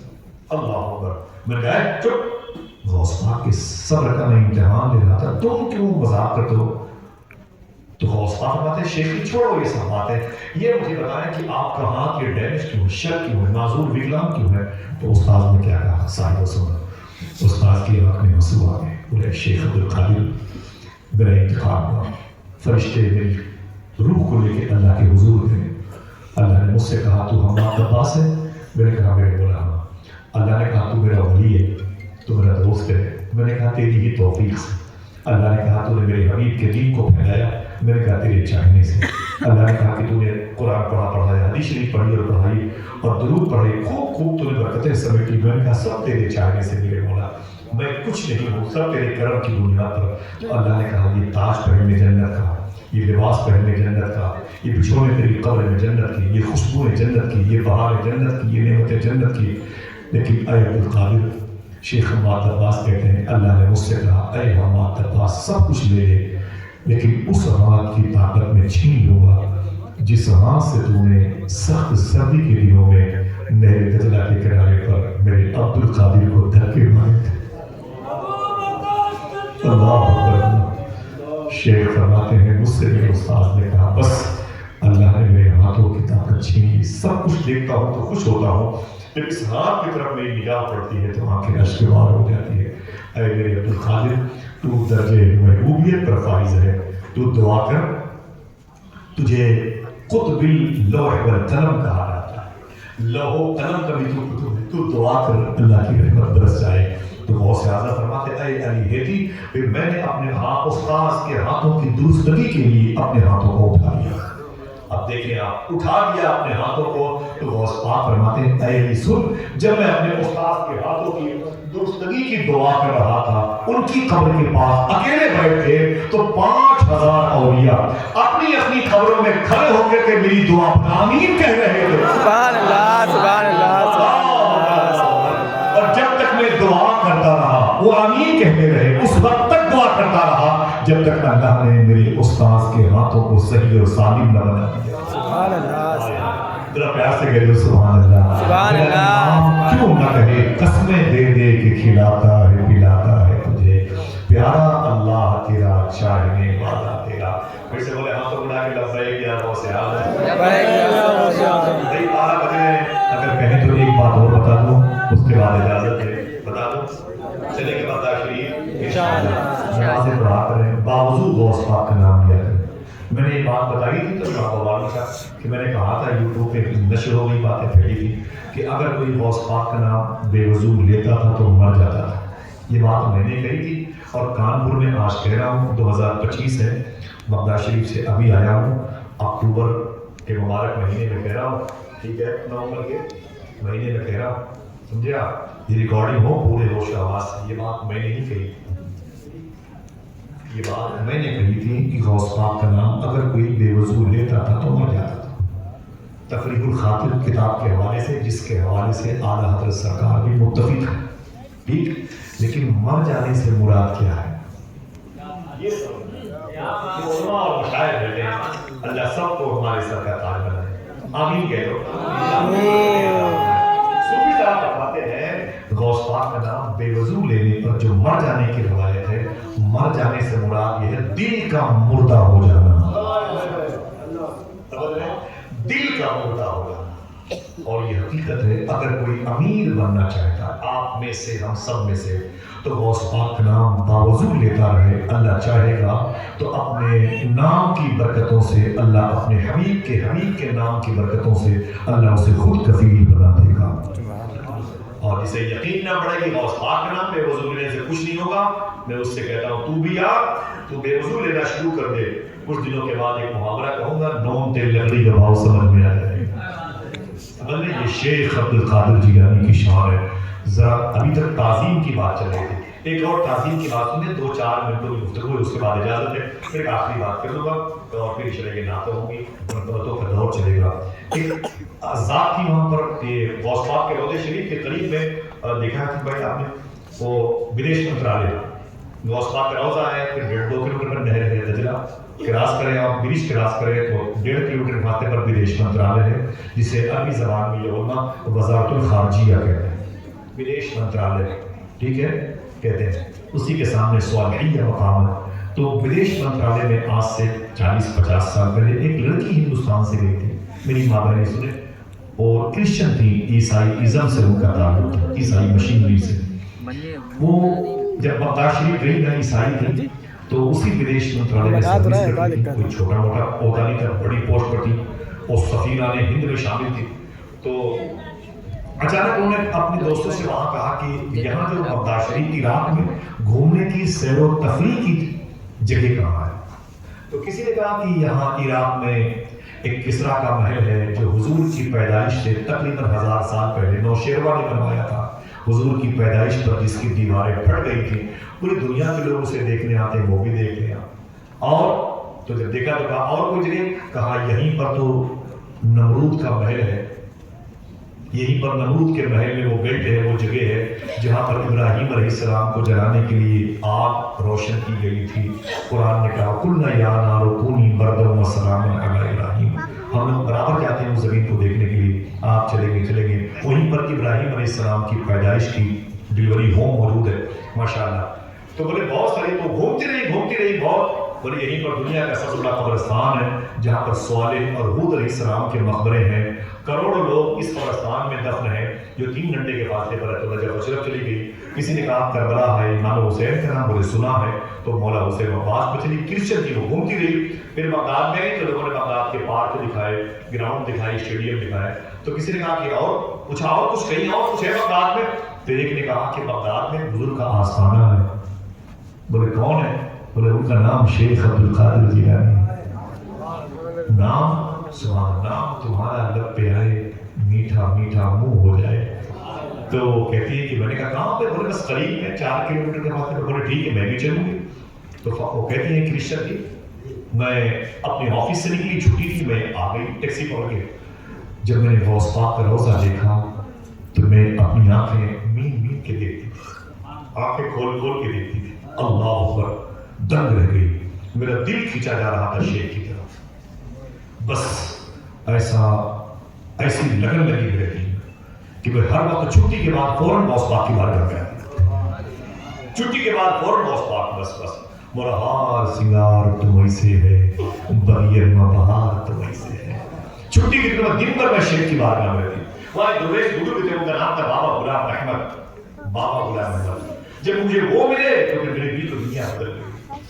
اللہ اکبر. میں نے کہا چپ, غوث پاک کے صبر کا میں امتحان لے رہا تھا, تم کیوں مذاق کرتے ہو؟ تو غوث پاک بات ہے شیخی چھوڑو یہ سب باتیں, یہ مجھے بتائیں کہ آپ کا ہاتھ یہ ڈیمیج کیوں ہے, شر کیوں ہے, معذور وکلام کیوں ہے؟ تو استاد نے کیا کہا, صاحب سنو. استاد کی آنکھ میں آنسو آ گئے. بولے شیخ عبد القادر میرا انتخاب ہوا, فرشتے میری روح کو لے کے اللہ کے حضور تھے. اللہ نے مجھ سے کہا تو ہمارا عباس ہے. میں نے کہا میرے مولا. اللہ نے کہا تو میرا ولی ہے, تو میرا دوست ہے. میں نے کہا تیری ہی توفیق سے. اللہ نے کہا تو نے میرے حبیب کے دین کو پھیلایا. میں نے کہا تیرے چاہنے سے. اللہ نے کہا کہ تو نے قرآن پڑھایا, حدیث شریف پڑھی اور پڑھائی, اور درود پڑھے, خوب خوب تو نے برکتیں سمیٹی. میں نے کہا سب تیرے چاہنے سے میرے مولا, میں کچھ نہیں ہوں, سب تیرے کرم کی بنیاد پر. تو اللہ نے کہا یہ تاج پہننے جنت کا, یہ لباس پہننے جنت کا, یہ بچھونے تیری قبر میں جنت کی, یہ خوشبوئیں جنت کی, یہ بہار جنت کی, یہ نعمتیں جنت کی. لیکن اے عبد القادر, شیخ حماد عباس کہتے ہیں اللہ نے مجھ سے کہا اے حماد عباس سب کچھ لے لے, لیکن اس ہاتھ کی طاقت میں چھین لوں گا جس ہاتھ سے تو نے سخت سردی کے دنوں میں نہر دجلہ کے کنارے پر میرے عبد القادر کو دھکے مارے تھے. اللہ اکبر. شیخ فرماتے ہیں مجھ سے میرے استاد نے کہا بس اللہ نے میرے ہاتھوں کی طاقت چھین لی. سب کچھ دیکھتا ہوں تو خوش ہوتا ہوں, جب اس ہاتھ کی طرف میری نگاہ پڑتی ہے تو آنکھیں اشکبار ہو جاتی ہے. اے میرے عبد القادر, تو درجے محبوبیت پر فائز ہے, تو دعا کر, تجھے قطب اللوح والقلم کہا جاتا ہے. لوح و قلم کا بھی تو قطب ہے, تو دعا کر اللہ کی رحمت برس جائے. تو غوث اعظم فرماتے اے علی ہیتی, پھر میں نے اپنے استاذ کے ہاتھوں کی درستگی کے لیے اپنے ہاتھوں کو اٹھا لیا. اب دیکھیں آپ, اٹھا لیا اپنے ہاتھوں کو. تو غوث پاک فرماتے ہیں اے علی سن, جب میں اپنے استاد کے ہاتھوں کی درستگی کی دعا کر رہا تھا, ان کی قبر کے پاس اکیلے بیٹھے تو 5000 اولیاء اپنی اپنی قبروں میں کھڑے ہو کر کے میری دعا پر آمین کہہ رہے تھے. سبحان اللہ, سبحان اللہ. اور جب تک میں دعا کرتا رہا وہ آمین کہتے رہے, اس وقت تک دعا کرتا رہا جب تک اللہ نے میرے استاد کے ہاتھوں کو صحیح اور سالم نہ بنا دیا. سبحان اللہ. ذرا پیار سے کہہ دو سبحان اللہ. سبحان اللہ. کیوں نہ کہے, قسمیں دے دے کے کھلاتا ہے پلاتا ہے تجھے, پیارا اللہ تیرا چاہنے والا تیرا. پھر سے بولے ہاتھوں اڑا کے لبیک یا غوث اعظم. بھائی 12 بجے اگر کہیں تو ایک بات اور بتا دوں, اس کے بعد اجازت ہے, بتا دوں چلے کے بعد شریف انشاءاللہ نمازیں پڑھا کریں, باوضو غوث پاک کا نام لیا کریں. میں نے یہ بات بتائی تھی تو آپ کو معلوم تھا کہ میں نے کہا تھا یوٹیوب پہ نشر ہو گئی, باتیں پھیلی تھی کہ اگر کوئی غوث پاک کا نام بے وضو لیتا تھا تو مر جاتا تھا. یہ بات میں نے کہی تھی اور کانپور میں آج کہہ رہا ہوں. 2025 ہے, بغداد شریف سے ابھی آیا ہوں, اکتوبر کے مبارک مہینے میں کہہ رہا ہوں, ٹھیک ہے, نومبر کے مہینے میں کہہ رہا ہوں, سمجھے آپ, یہ ریکارڈنگ ہو پورے ہوش آواز سے. یہ بات میں نے نہیں کہی, یہ بات میں نے کہی تھی کہ غوث پاک کا نام اگر کوئی بے وضو لیتا تھا تو مر جاتا تھا. تفریح الخاطر کتاب کے حوالے سے, جس کے حوالے سے اعلیٰ حضرت سرکار بھی متفق ہے, ٹھیک, لیکن مر جانے سے مراد کیا ہے؟ یہ علماء اور مشاہد رہتے ہیں اللہ سب کو ہمارے سر کا تاج بنائے، آمین کہہ دو۔ صوفی صاحب فرماتے ہیں غوث پاک کا نام بے وضو لینے پر جو مر جانے کی روایت ہے، مر جانے سے مراد یہ ہے دل کا مردہ ہو جانا، دل کا مردہ ہو جانا۔ اور یہ حقیقت ہے، اگر کوئی امیر بننا چاہتا ہے آپ میں سے، ہم سب میں سے، تو غوث پاک کا نام باوضو لیتا رہے۔ اللہ چاہے گا تو اپنے نام کی برکتوں سے، اللہ اپنے حبیب کے نام کی برکتوں سے اللہ اسے خود کفیل بنا دے گا۔ اور جسے یقین نہ پڑے کہ غوث پاک کا نام بے وضو لینے سے کچھ نہیں ہوگا، میں اس سے کہتا ہوں تو بھی آ، تو بے وضو لینا شروع کر دے، کچھ دنوں کے بعد ایک محاورہ کہوں گا، نون تیل لکڑی کا بھاؤ سمجھ میں آ جائے گا۔ یہ شیخ عبد القادر جیلانی کی شعر ہے۔ ذرا ابھی تک تعظیم کی بات چل رہی تھی، ایک اور تعظیم کی بات سنیں، 2-4 منٹوں کی گفتگو ہے، اس کے بعد اجازت ہے، پھر ایک آخری بات کر دوں گا اور پھر چلے گے نعتیں ہوں گی، مرتبتوں کا دور چلے گا۔ ایک ذات تھی وہاں پر، یہ غوث پاک کے روضہ شریف کے قریب میں دیکھا کہ بھائی آپ نے وہ بدیش منترالیہ، غوث پاک کا روضہ ہے، پھر 1.5-2 کلومیٹر پر نہر ہے دجلہ، کراس کریں آپ، برج کراس کریں تو 1.5 کلومیٹر فاصلے پر بدیش منترالیہ ہے، جسے عربی زبان میں یہ علماء وزارت الخارجیہ کہتے ہیں، بدیش منترالیہ، ٹھیک ہے کہتے ہیں، اسی کے سامنے صالحیہ مقام ہے۔ تو بدیش منترالیہ میں آج سے 40-50 سال پہلے ایک لڑکی ہندوستان سے گئی تھی، میری ماں بہنیں سنے، اور کرسچن تھی، عیسائی ازم سے ان کا تعلق تھا، عیسائی مشینری سے۔ وہ جب بغداد شریف گئی نہ عیسائی تھی، تو اسی بدیش منترالیہ میں سروس کرتی تھی، کوئی چھوٹا موٹا عہدہ نہیں تھا، بڑی پوسٹ پر تھی، اور سفیرہ نے ہند میں شامل تھی۔ تو اچانک انہوں نے اپنے دوستوں سے وہاں کہا کہ یہاں جو بغداد شریف عراق میں گھومنے کی سیر و تفریح کی جگہ کہاں ہے؟ تو کسی نے کہا کہ یہاں عراق میں ایک کسرا کا محل ہے جو حضور کی پیدائش سے تقریباً 1000 سال پہلے نوشیروہ نے بنوایا تھا، حضور کی پیدائش پر جس کی دیواریں پھٹ گئی تھی، پوری دنیا کے لوگ اسے دیکھنے آتے ہیں، وہ بھی دیکھ لیا۔ اور تو جب دیکھا تو کہا اور کوئی جگہ؟ کہا یہیں پر تو نمرود کا محل ہے، یہیں پر نمرود کے محل میں وہ بیٹ ہے، وہ جگہ ہے جہاں پر ابراہیم علیہ السلام کو جلانے کے لیے آگ روشن کی گئی تھی۔ قرآن نے کہا قُلْنَا يَا نَارُ كُونِي بَرْدًا وَسَلَامًا عَلَىٰ إِبْرَاهِيمَ۔ ہم لوگ برابر جاتے ہیں اس زمین کو دیکھنے کے لیے، آپ چلیں گے وہیں پر ابراہیم علیہ السلام کی پیدائش کی ڈیلیوری ہوم موجود ہے، ماشاءاللہ۔ تو بولے بہت ساری تو گھومتی رہی بہت، بولے یہیں پر دنیا کا سب سے بڑا قبرستان ہے جہاں پر صالح اور ہود علیہ السلام کے مقبرے ہیں، کروڑوں لوگ اس قبرستان میں دفن ہیں جو 3 گھنٹے کے فاصلے پر ہے۔ تو جب اشرف چلی گئی، کسی نے کہا کربلا ہے، امام حسین کا نام بولے سنا ہے، تو مولا حسین عباس پہ چلی، کرسچن تھی وہ، گھومتی رہی۔ پھر بغداد میں گئی تو لوگوں نے بغداد کے پارک دکھائے، گراؤنڈ دکھائے، اسٹیڈیم دکھائے، تو کسی نے کہا کہ اور کچھ کہیں اور کچھ ہے بغداد میں؟ تو ایک نے کہا کہ بغداد میں بزرگ کا آستانہ ہے۔ بولے کون ہے؟ بولے ان کا نام شیخ عبد القادر جیلانی ہے۔ نام سبحان، نام تمہارا لب پہ آئے، میٹھا میٹھا منہ ہو جائے۔ تو کہتی ہے کہ میں نے کہا کہاں پہ؟ بولے بس قریب ہے، 4 کلومیٹر کے فاصلے پہ۔ بولے ٹھیک ہے میں بھی چلوں گی۔ تو وہ کہتی ہیں کرسچن تھی، میں اپنے آفس سے نکلی، چھٹی تھی، میں آ گئی ٹیکسی پکڑ کے۔ جب میں نے غوث پاک کا روضہ دیکھا تو میں اپنی آنکھیں مین کے دیکھتی تھی، آنکھیں کھول کے دیکھتی تھی، اللہ اکبر، دنگ رہ گئی، میرا دل کھینچا جا رہا تھا شیخ کی طرف۔ بس ایسی لگن لگی رہتی کہ میں ہر وقت چھٹی کے بعد فوراً غوث پاک کی بارگاہ میں آتا، چھٹی کے بعد فوراً غوث پاک، بس مولا ہار سنگار تم ایسے ہے، بغیر بہار تم ایسے ہے۔ چھٹی کی دن پر میں شیخ کی بارگاہ میں رہتی۔ وہاں ایک درویش بزرگ تھے، ان کا نام تھا بابا غلام احمد۔ جب مجھے وہ ملے تو پھر میری دل دنیا بدل گئی۔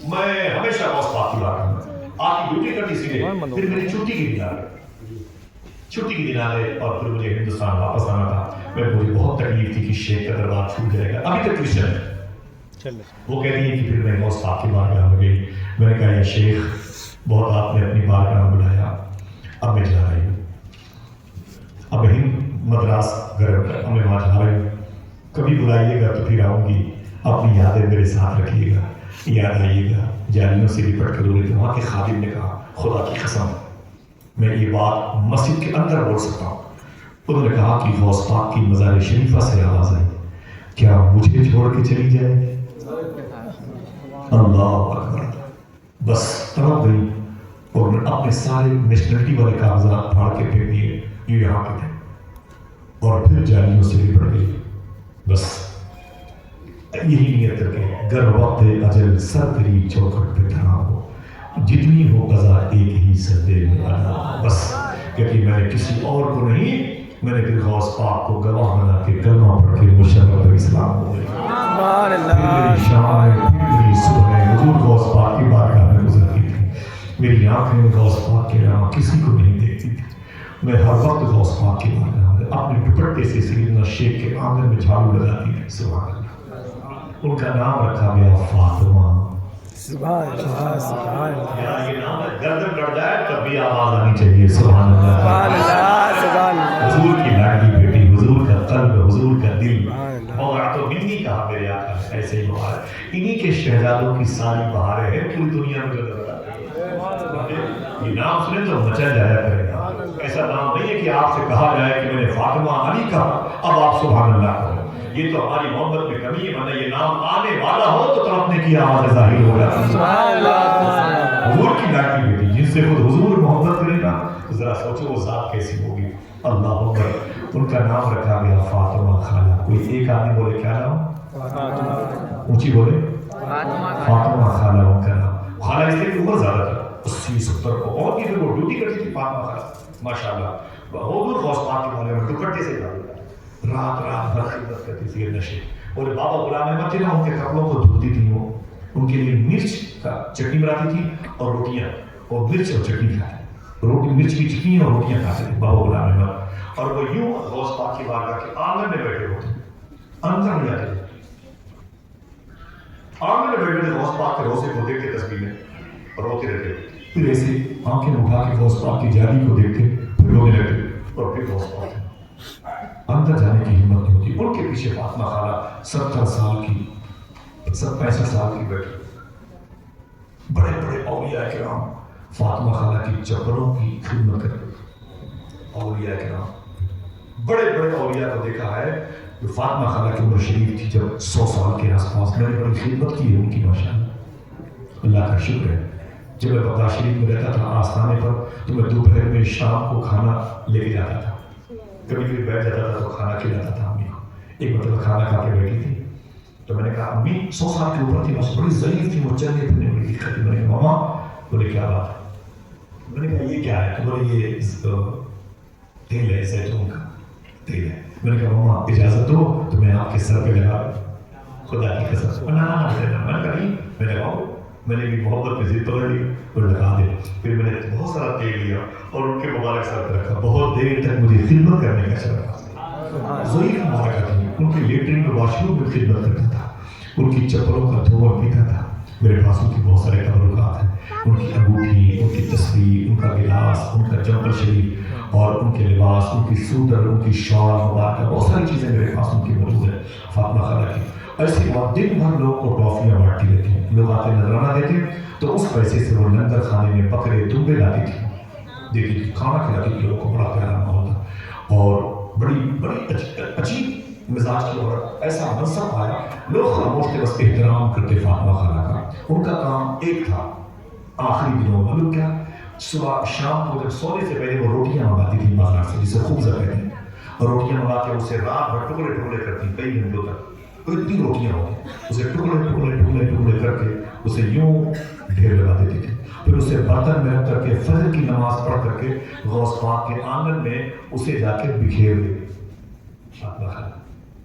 میں ہمیشہ غوث پاک کی بارگاہ میں آپ کی ڈیوٹی کرتی سی ہے۔ پھر میری چھٹی کی دن آ گئے اور پھر مجھے ہندوستان واپس آنا تھا۔ مجھے بہت تکلیف تھی کہ شیخ کا دربار چھوٹ جائے گا، ابھی تک کرسچن ہے۔ وہ کہتی ہے کہ پھر میں غوث پاک کی بارگاہ میں گئی، میں نے کہا یا شیخ بہت آپ نے اپنی بارگاہ میں بلایا، اب میں جا رہی ہوں، اب ہند مدراس گھر، اب میں وہاں جا رہی ہوں، کبھی بلائیے گا تو پھر آؤں گی، اپنی یادیں میرے ساتھ رکھیے گا، یاد آئیے گا۔ جالیوں سے لپٹ کر رہے تھے، وہاں کے خادم نے کہا خدا کی قسم میں یہ بات مسجد کے اندر بول سکتا ہوں، انہوں نے کہا کہ غوث پاک کی مزار شریفہ سے آواز آئی، کیا مجھے چھوڑ کے چلی جائے؟ اللہ اکبر، بس تڑپ گئی۔ اور اپنے سارے نیشنلٹی والے کاغذات پھاڑ کے پھینک دیے، یہ یہاں کے تھے، اور پھر جالیوں سے بھی پڑ گئی۔ بس یہی نیت رکھے، گر وقت اجل سر تیری چوکھٹ پہ دھرا ہو، جتنی ہو قضا ایک ہی سجدے میں ادا۔ بس کیونکہ میں نے کسی اور کو نہیں، میں نے پھر غوث پاک کو گواہ بنا کے کلمہ پڑھ کے مشرف اسلام ہو گئی۔ سبحان میری شام میری صبح حضور غوث پاک کی بارگاہ میں گزرتی تھی، میری آنکھیں غوث پاک کے علاوہ کسی کو نہیں دیکھتی تھی۔ میں ہر وقت غوث پاک کی بارگاہ میں اپنے دوپٹے سے سیدنا شیخ کے آنگن میں جھاڑو لگاتی تھی۔ سبحان اللہ۔ ان کا نام رکھا گیا فاطمہ۔ سبحان اللہ سبحان اللہ یہ نام گردن کٹ جائے تب بھی آواز آنی چاہیے۔ سبحان اللہ سبحان اللہ سبحان اللہ حضور کی لاڈلی بیٹی، حضور کا قلب، حضور کا دل، سبحان اللہ۔ اور تو منی کہا میرے آقا نے، ایسے ہی بہار انہی کے شہزادوں کی ساری بہاریں ہیں پوری دنیا میں جو نظر آتی ہیں۔ یہ نام سنے تو مچل جایا کرے گا۔ ایسا نام نہیں ہے کہ آپ سے کہا جائے کہ میں نے فاطمہ علی کہا اب آپ سبحان اللہ کہو، یہ تو ہماری محبت میں کمی ہے، ورنہ یہ نام آنے والا ہو تو طرف نے کیا آواز ظاہر ہو جاتی ہے۔ سبحان اللہ حضور کی لاڈلی بیٹی جن سے خود حضور محبت کرے گا تو ذرا سوچو وہ ذات کیسی ہوگی۔ اللہ اکبر۔ ان کا نام رکھا گیا فاطمہ خالہ۔ کوئی ایک آدمی بولے کیا نام؟ اونچی بولے فاطمہ خالہ ان کا نام۔ خالہ اس لیے کہ عمر زیادہ تھا، 80-70 کو، اور بھی پھر وہ ڈیوٹی کرتی تھی فاطمہ خالہ ماشاءاللہ۔ حضور غوث پاک کے بارے میں دوپٹے سے جاتا رات بھر خدمت کرتی تھی نشے۔ اور بابا غلام احمد تھے نا، ان کے کپڑوں کو دھلتی تھی وہ، ان کے لیے مرچ کا چٹنی بناتی تھی اور روٹیاں، اور مرچ اور چٹنی کھاتے، روٹی مرچ کی چٹنی اور روٹیاں کھاتے تھے بابا غلام احمد۔ اور وہ یوں غوث پاک کی بارگاہ کے آنگن میں بیٹھے ہوتے، اندر نہیں آتے، آنگن میں بیٹھے غوث پاک کے روزے کو دیکھ کے تسبیح میں روتے رہتے، پھر ایسے آنکھیں اٹھا کے غوث پاک کی جالی کو دیکھتے، پھر رونے لگتے، اور پھر غوث پاک اندر جانے کی ہمت نہیں ہوتی۔ ان کے پیچھے فاطمہ خالہ 70 سال کی 65 سال کی بیٹی، بڑے بڑے اولیاء کرام فاطمہ خالہ کی چپلوں کی خدمت کرتے۔ اولیاء کرام بڑے بڑے اولیاء کو دیکھا ہے جو فاطمہ خالہ کی عمر شریف تھی جب 100 سال کے آس پاس، میں نے بڑی خدمت کی ہے ان کی ماشاءاللہ، اللہ کا شکر ہے۔ جب میں بغداد شریف میں رہتا تھا آستانے پر تو میں دوپہر میں شام کو کھانا لے کے جاتا تھا، کبھی کبھی بیٹھ جاتا تھا تو کھانا کھلاتا تھا امی کو۔ ایک مرتبہ کھانا کھا کے بیٹھی تھی تو میں نے کہا امی 100 سال کے اوپر تھی، بس بڑی ضعیف تھی، وہ چلنے پھرنے میں دقت تھی۔ میں نے کہا ماما، بولے کیا بات ہے؟ میں نے کہا یہ کیا ہے؟ تو بولے یہ تیل ہے، زیتون کا تیل ہے۔ میں نے کہا ماما اجازت دو تو میں آپ کے سر پہ لگا دوں، خدا کی قسم۔ میں نے کہا نہیں، میں لگاؤ۔ میں نے بھی محبت میں ضد پکڑ لی اور لگا دے۔ پھر میں نے بہت سارا تیل لیا اور ان کے مبارک سر پہ رکھا، بہت دیر تک مجھے خدمت کرنے کا شرف۔ ضعیف مبارکہ تھی، ان کے لیٹرین میں واش روم میں خدمت کرتا تھا، ان کی چپلوں کا دھواں پیتا تھا۔ میرے پاس ان کی بہت سارے تبرکات ہیں، ان کی انگوٹھی، ان کی تصویر، ان کا گلاس، ان کا جمپر شریف اور ان کے لباس، ان کی سوٹر، ان کی شال مبارکہ، بہت ساری چیزیں میرے پاس ان کی موجود ہیں فاطمہ خالہ کی۔ ایسے بات دن بھر لوگ کو ٹافیاں بانٹتی رہتی ہیں، لوگ آتے نظرانہ دیتے تو اس پیسے سے وہ لنگر کھانے میں بکرے دمبے لاتی تھی، دیتی تھی، کھانا کھلاتی تھی لوگوں کو، بڑا پیارا ماحول تھا۔ اور بڑی عجیب مزاج کی عورت، ایسا منصب آیا، لوگ خاموش تھے، بس احترام کرتے فاطمہ خالہ کا۔ ان کا کام ایک تھا آخری دنوں میں، لوگ کیا صبح شام کو جب سونے سے پہلے وہ روٹیاں منگاتی تھی بازار سے، جسے خبزہ کہتے ہیں، اور روٹیاں منگا کے اسے رات بھر ٹکڑے ٹکڑے کرتی کئی گھنٹوں تک، تو اتنی روٹیاں ہوتی، اسے ٹکڑے ٹکڑے ٹکڑے ٹکڑے کر کے اسے یوں ڈھیر لگا دیتی تھی، پھر اسے برتن میں رکھ کر کے فجر کی نماز پڑھ کر کے غوث پاک کے آنگن میں اسے جا کے بکھیر دیتی،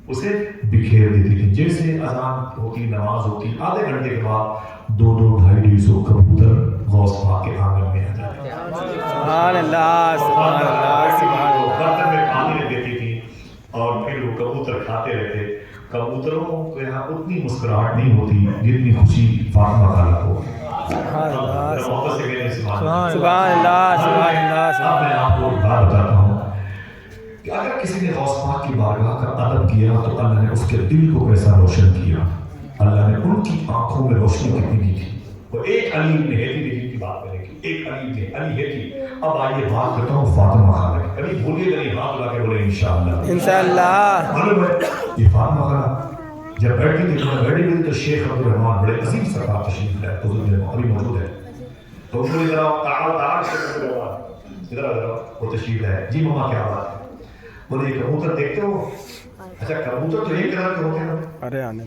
اسے بکھیر دیتی تھی۔ جیسے اذان ہوتی، نماز ہوتی، آدھے گھنٹے کے بعد 200-250 کبوتر غوث پاک کے آنگن میں آ جاتے۔ سبحان اللہ سبحان اللہ سبحان اللہ۔ برتن میں پانی دیتی تھی اور پھر وہ کبوتر کھاتے رہتے۔ کبوتروں کو یہاں اتنی مسکراہٹ نہیں ہوتی جتنی خوشی فاطمہ خالہ کو۔ سبحان اللہ محبت سے کہنے سبحان سبحان اللہ سبحان اللہ۔ اب میں آپ کو ایک بات بتاتا ہوں کہ اگر کسی نے غوث پاک کی بارگاہ کا ادب کیا تو اللہ نے اس کے دل کو کیسا روشن کیا، اللہ نے ان کی آنکھوں میں روشنی کتنی دی تھی۔ اور ایک علی نے ہیتی دیکھی کی بات کرنے کی، ایک علی تھے، علی ہیتی۔ اب آئیے بات کرتا ہوں فاطمہ خالہ کی، کبھی بھولیے گا نہیں، ہاتھ لگا کے بولے انشاءاللہ انشاءاللہ۔ معلوم ہے یہ فاطمہ خالہ جب بیٹھی تھی تو بیٹھی ہوئی تو شیخ عبدالرحمان بڑے عظیم سرکار تشریف لائے، حضور میں ابھی موجود ہے، تو انہوں نے ادھر وہ تشریف ہے جی ماما کیا بات ہے؟ بولے یہ کبوتر دیکھتے ہو؟ اچھا کبوتر تو ایک کلر کے ہوتے ہیں، ارے آنے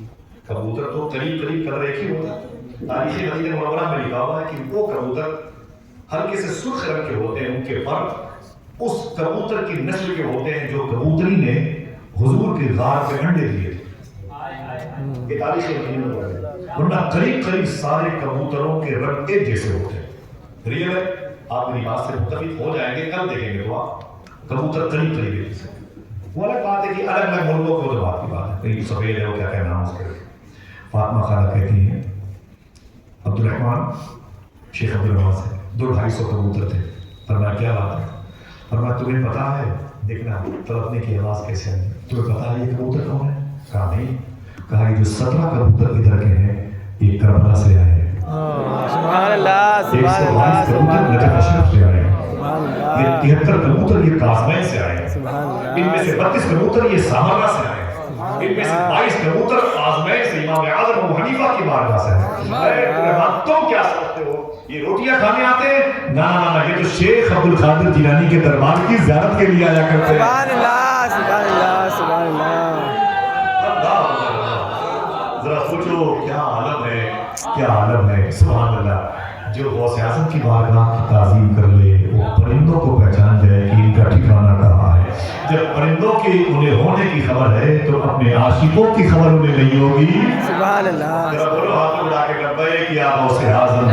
کبوتر تو قریب کلر ایک ہی ہوتا ہے. تاریخ مدینہ منورہ میں لکھا ہوا ہے کہ وہ کبوتر ہلکے سے سرخ رنگ کے ہوتے ہیں، ان کے پر اس کبوتر کی نسل کے ہوتے ہیں جو کبوتری نے حضور کے غار پہ انڈے دیے تھے. یہ تاریخ مدینہ منورہ ہے. ورنہ قریب سارے کبوتروں کے رنگ ایک جیسے ہوتے ہیں. ریئل ہے، آپ میری بات سے متفق ہو جائیں گے، کل دیکھیں گے تو آپ کبوتر قریب ایک جیسے. وہ الگ بات ہے کہ الگ الگ ملکوں کو تو بات کی بات ہے، کہیں سفید ہے وہ کیا کہنا ہے اس کے. فاطمہ خالہ کہتی ہیں عبد الرحمن شیخ عبد الرحمن سے 200-250 کبوتر تھے. فرمایا کیا بات ہے؟ فرمایا تمہیں پتا ہے دیکھنا تڑپنے کی آواز کیسے آئی، تمہیں پتا ہے یہ کبوتر کون ہے؟ کہا نہیں. کہا یہ جو 17 کبوتر ادھر کے ہیں یہ کربلا سے آئے ہیں. سبحان اللہ سبحان اللہ کبوتر نجف اشرف سے آئے ہیں. یہ 73 کبوتر یہ کاظمین سے آئے ہیں. ان میں سے 32 کبوتر یہ سامرہ سے آئے ہیں. ان میں سے 22 کبوتر آزمین سے امام اعظم ابو حنیفہ کی بارگاہ سے ہیں. تم کیا سمجھتے ہو یہ روٹیاں کھانے آتے ہیں؟ نہ یہ تو شیخ عبد القادر جیلانی کے دربار کی زیارت کے لیے آیا کرتے ہیں. سبحان اللہ سبحان اللہ سبحان اللہ. ذرا سوچو کیا عالم ہے، کیا عالم ہے. سبحان اللہ. جو غوث اعظم کی بارگاہ کی تعظیم کر لے وہ پرندوں کو پہچان جائے کہ ان کا ٹھکانہ کہاں ہے. جب پرندوں کے انہیں ہونے کی خبر ہے تو اپنے عاشقوں کی خبر انہیں نہیں ہوگی. سبحان اللہ. ذرا بولو ہاتھ اڑا کے لبیک یا غوث اعظم.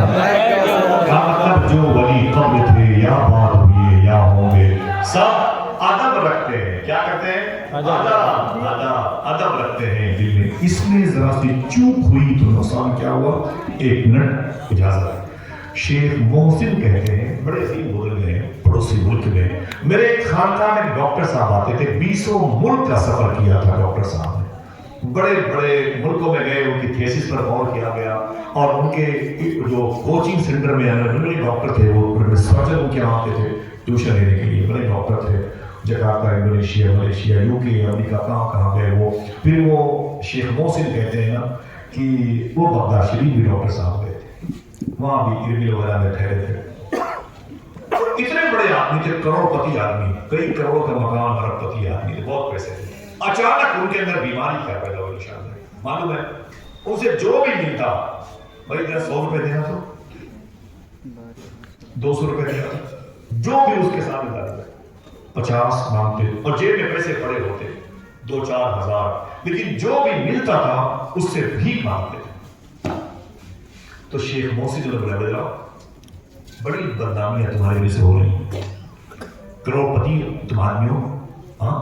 کا مطلب جو ولی قبل تھے یا بعد ہوئے یا ہوں گے سب ادب رکھتے ہیں. کیا کرتے ہیں؟ ادب رکھتے ہیں دل میں. اس میں ذرا سی چوک ہوئی تو نقصان کیا ہوا؟ 1 منٹ اجازت. شیخ محسن کہتے ہیں بڑے عظیم بزرگ ہیں پڑوسی ملک میں. میرے ایک خانقاہ میں ڈاکٹر صاحب آتے تھے. 20 ملک کا سفر کیا تھا ڈاکٹر صاحب نے. بڑے ملکوں میں گئے، ان کی تھیسس پر غور کیا گیا اور ان کے جو کوچنگ سینٹر میں بڑے ڈاکٹر تھے وہ سرجن ان کے یہاں آتے تھے ٹیوشن لینے کے لیے. بڑے ڈاکٹر تھے جکارتا، انڈونیشیا، ملیشیا، UK، امریکہ، کہاں گئے وہ. پھر وہ شیخ محسن کہتے ہیں نا کہ وہ بغداد شریف بھی ڈاکٹر صاحب گئے تھے، وہاں بھی اربیل وغیرہ میں ٹھہرے تھے. اتنے بڑے آدمی تھے، کروڑ پتی آدمی، کئی کروڑ کا مکان، ارب پتی آدمی تھے، بہت پیسے تھے. اچانک ان کے اندر بیماری کیا پیدا ہوئی انشاءاللہ معلوم ہے؟ ان سے جو بھی ملتا بھائی 100 روپے دینا تو 200 روپے دینا، جو بھی اس کے ساتھ ملتا 50 مانگتے اور جیب میں پیسے پڑے ہوتے 2-4 ہزار، لیکن جو بھی ملتا تھا اس سے بھیک مانگتے. تو شیخ محسن نے بولا جاؤ بڑی بدنامیاں تمہاری وجہ سے ہو رہی ہیں، کروڑ پتی تم آدمی ہو، ہاں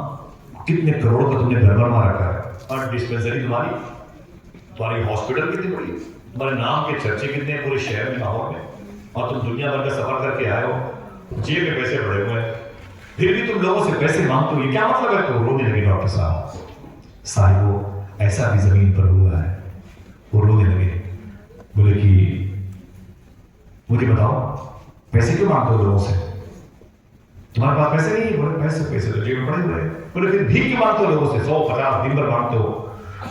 کتنے کروڑ کا تم نے گھر بنوا رکھا ہے اور ڈسپینسری تمہاری ہاسپٹل کتنی بڑی ہے، تمہارے نام کے چرچے کتنے ہیں پورے شہر میں، لاہور میں، اور تم دنیا بھر کا سفر کر کے آئے ہو، جیب میں پیسے پڑے ہوئے ہیں، پھر بھی تم لوگوں سے پیسے مانگتے ہو. یہ کیا مطلب ہے؟ تو رونے لگے ڈاکٹر صاحب وہ ایسا بھی زمین پر ہوا ہے. وہ رونے لگے، بولے کہ مجھے بتاؤ پیسے کیوں مانگتے ہو لوگوں سے؟ تمہارے پاس پیسے نہیں ہے؟ بولے پیسے تو جیب میں پڑے ہوئے ہیں. بولے پھر بھی کیوں مانگتے ہو لوگوں سے؟ 100-50 دن بھر مانگتے ہو.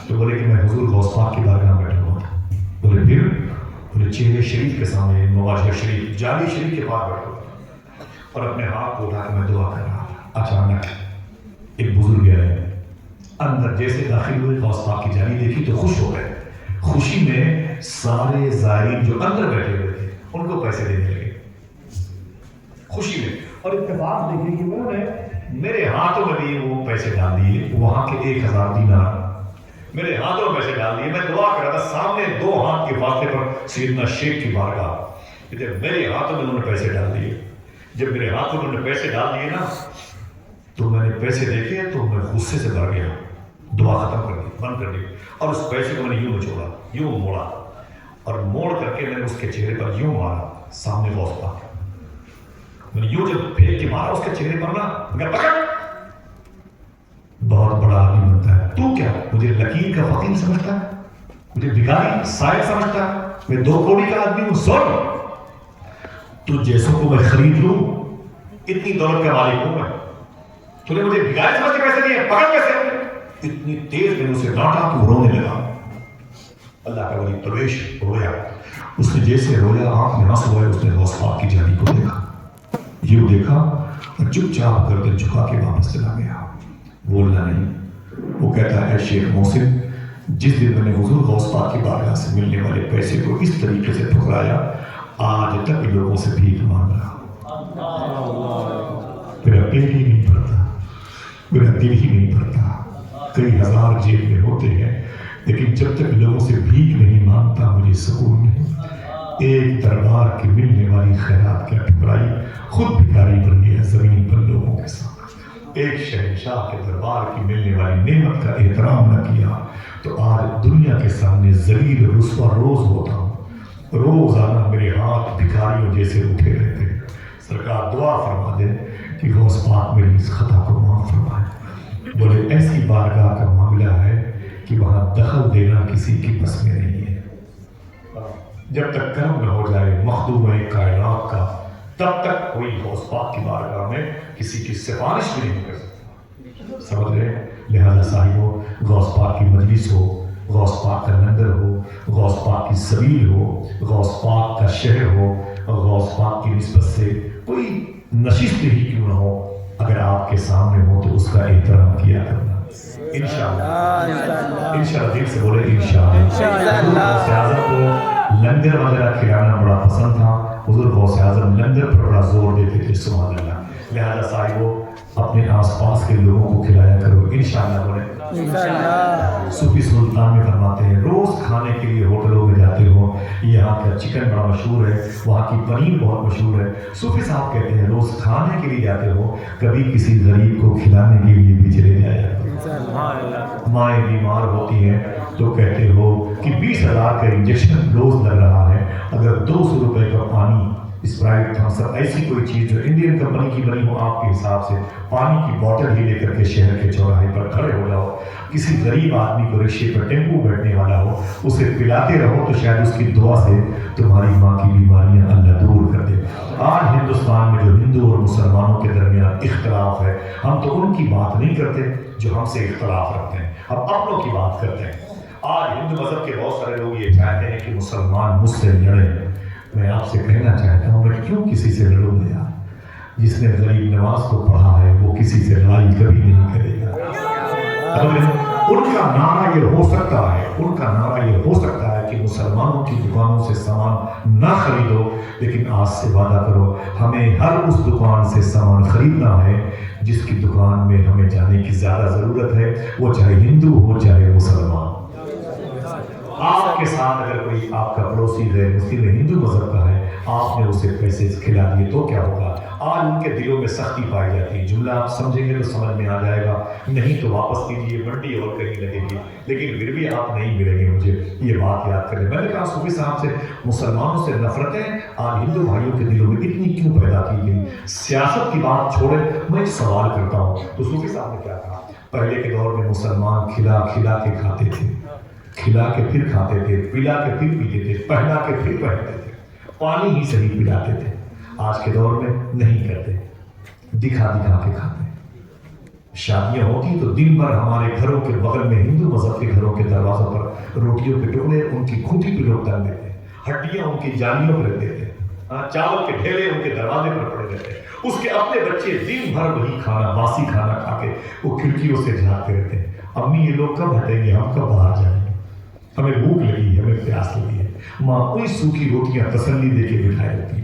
تو بولے کہ میں حضور غوث پاک کی بارگاہ میں بیٹھا ہوا تھا. بولے پھر؟ بولے چہرے شریف کے سامنے، مواجہ شریف، جالی شریف کے پاس بیٹھا ہوا اور اپنے ہاتھ کو اٹھا کے میں دعا کر رہا تھا. اچانک ایک بزرگ آئے اندر، جیسے داخل ہوئے غوث پاک کی جالی دیکھی تو خوش ہو گئے. خوشی میں سارے زائرین جو اندر بیٹھے ہوئے تھے ان کو پیسے دینے لگے خوشی میں. اور اتفاق دیکھیں کہ انہوں نے میرے ہاتھوں میں بھی وہ پیسے ڈال دیے، وہاں کے 1000 دینار میرے ہاتھوں میں پیسے ڈال دیے. میں دعا کر رہا تھا، سامنے 2 ہاتھ کے فاصلے پر سیدنا شیخ کی بارگاہ، میرے ہاتھوں میں انہوں نے پیسے ڈال دیے. جب میرے ہاتھوں میں انہوں نے پیسے ڈال دیے نا تو میں نے پیسے دیکھے تو میں غصے سے بھر گیا. دعا ختم کر دی، بند کر دی، اور اس پیسے کو میں نے یوں نچوڑا، یوں موڑا، اور موڑ کر کے میں نے اس کے چہرے پر یوں مارا. سامنے غوث پاک، میں نے یوں جب پھینک کے مارا اس کے چہرے پر نا، میں پکڑ. بہت بڑا آدمی بنتا ہے تو کیا مجھے لکیر کا فقیر سمجھتا ہے؟ مجھے بھکاری سائل سمجھتا ہے؟ میں 2 کوڑی کا آدمی ہوں. سن، تو جیسوں کو میں خرید لوں اتنی دولت کا مالک ہوں میں. تو نے مجھے بھکاری سمجھ کے پیسے دیے، پکڑ پیسے. اتنی تیز میں نے اسے ڈانٹا کہ وہ رونے لگا. اللہ کا ولی پرویش رویا. اس نے جیسے رویا آنکھ میں آنسو آئے, اس نے غوث پاک کی جانی کو دیکھا, یوں دیکھا اور چپ چاپ گردن جھکا کے واپس چلا گیا, بولنا نہیں. وہ کہتا ہے, اے شیخ محسن, جس دن میں نے حضور غوث پاک کی بارگاہ سے ملنے والے پیسے کو اس طریقے سے ٹھکرایا, آج تک لوگوں سے بھیک مانگ رہا. میرا پیٹ ہی نہیں بھرتا, میرا دل ہی نہیں بھرتا. کئی ہزار جیب میں ہوتے ہیں, لیکن جب تک لوگوں سے بھیک نہیں مانگتا مجھے سکون نہیں. ایک دربار کی ملنے والی خیرات کیا ٹھکرائی, خود بھکاری بن گیا زمین پر لوگوں کے ساتھ. ایک شہنشاہ کے دربار کی ملنے والی نعمت کا احترام نہ کیا تو آج دنیا کے سامنے ذلیل رسوا روز ہوتا ہوں. روزانہ میرے ہاتھ بھکاریوں جیسے اٹھے رہتے ہیں. سرکار دعا فرما دیں کہ غوث پاک میری اس خطا کو معاف فرمائے. بولے ایسی بارگاہ کا معاملہ ہے کہ وہاں دخل دینا کسی کی بس میں نہیں ہے. جب تک کرم نہ ہو جائے مخدوم کائنات کا, تب تک کوئی غوث پاک کی بارگاہ میں کسی کی سفارش بھی نہیں کر سکتا. سمجھ رہے؟ لہذا صاحبوں, غوث پاک کی مجلس ہو, غوث پاک کا لنگر ہو, غوث پاک کی سبیل ہو, غوث پاک کا شہر ہو, غوث پاک کی نسبت سے کوئی نشست ہی کیوں نہ ہو, اگر آپ کے سامنے ہو تو اس کا احترام کیا کرنا. انشاءاللہ دل سے بولے انشاءاللہ. غوث اعظم کو لنگر وغیرہ کھلانا بڑا پسند تھا. حضور غوث اعظم لنگر پر بڑا زور دیتے تھے. سبحان اللہ. لہذا صاحبوں اپنے آس پاس کے لوگوں کو کھلایا کرو. انشاءاللہ بولے انشاءاللہ. صوفی سلطان میں فرماتے ہیں, روز کھانے کے لیے ہوٹلوں میں جاتے ہو, یہاں کا چکن بڑا مشہور ہے, وہاں کی پنیر بہت مشہور ہے. صوفی صاحب کہتے ہیں روز کھانے کے لیے جاتے ہو, کبھی کسی غریب کو کھلانے کے لیے بھی چلے جایا کرو. مائیں بیمار ہوتی ہیں تو کہتے ہو کہ 20,000 کا انجیکشن ڈوز لگ رہا ہے, اگر 200 روپے کا پانی, اسپرائٹ, تھمس اپ, ایسی کوئی چیز جو انڈین کمپنی کی بنی ہو, آپ کے حساب سے پانی کی بوتل ہی لے کر کے شہر کے چوراہے پر کھڑے ہو جاؤ, کسی غریب آدمی کو رکشے پر ٹیمپو بیٹھنے والا ہو, اسے پلاتے رہو تو شاید اس کی دعا سے تمہاری ماں کی بیماریاں اللہ دور کر دے. آج ہندوستان میں جو ہندو اور مسلمانوں کے درمیان اختلاف ہے, ہم تو ان کی بات نہیں کرتے جو ہم سے اختلاف رکھتے ہیں, ہم اپنوں کی بات کرتے ہیں. آج ہندو مذہب کے بہت سارے لوگ یہ چاہتے ہیں کہ مسلمان مجھ سے لڑیں. میں آپ سے کہنا چاہتا ہوں, میں کیوں کسی سے لڑوں گا یار؟ جس نے غریب نواز کو پڑھا ہے وہ کسی سے لڑائی کبھی نہیں کرے گا. ان کا نعرہ یہ ہو سکتا ہے, ان کا نعرہ یہ ہو سکتا ہے کہ مسلمانوں کی دکانوں سے سامان نہ خریدو, لیکن آج سے وعدہ کرو ہمیں ہر اس دکان سے سامان خریدنا ہے جس کی دکان میں ہمیں جانے کی زیادہ ضرورت ہے, وہ چاہے ہندو ہو چاہے مسلمان. آپ کے ساتھ اگر کوئی آپ کا پڑوسی غیر مسلم ہندو مذہب کا ہے, آپ نے اسے پیسے کھلا دیے تو کیا ہوگا؟ آج ان کے دلوں میں سختی پائی جاتی ہے. جملہ آپ سمجھیں گے تو سمجھ میں آ جائے گا, نہیں تو واپس کیجیے, منڈی اور کہیں لگے گی, لیکن پھر بھی آپ نہیں ملیں گے مجھے. یہ بات یاد کریں. میں نے کہا صوفی صاحب سے مسلمانوں سے نفرتیں آج ہندو بھائیوں کے دلوں میں اتنی کیوں پیدا کی گئی؟ سیاست کی بات چھوڑے, میں ایک سوال کرتا ہوں. تو صوفی صاحب نے کیا کہا, پہلے کے دور میں مسلمان کھلا کھلا کے کھاتے تھے, کھلا کے پھر کھاتے تھے, پلا کے پھر پیتے تھے, پہنا کے پھر پہنتے تھے, پانی ہی صحیح پلاتے تھے. آج کے دور میں نہیں کرتے, دکھا دکھا کے کھاتے. شادیاں ہوتی تو دن بھر ہمارے گھروں کے بغل میں ہندو مذہب کے گھروں کے دروازوں پر روٹیوں کے ٹکڑے ان کی کھوٹی پہ لوگ ڈال دیتے, ہڈیاں ان کی جالیوں پر رکھ دیتے, چاول کے ڈھیلے ان کے دروازے پر پڑے رہتے. اس کے اپنے بچے دن بھر وہی کھانا, باسی کھانا کھا کے وہ کھڑکیوں سے جھانکتے رہتے ہیں, امی یہ لوگ کب ہٹیں گے, ہم کب باہر جائیں گے, ہمیں بھوک لگی ہے, ہمیں پیاس لگی ہے. ماں کوئی سوکھی روٹیاں تسلی دے کے بٹھائے رہتی ہے.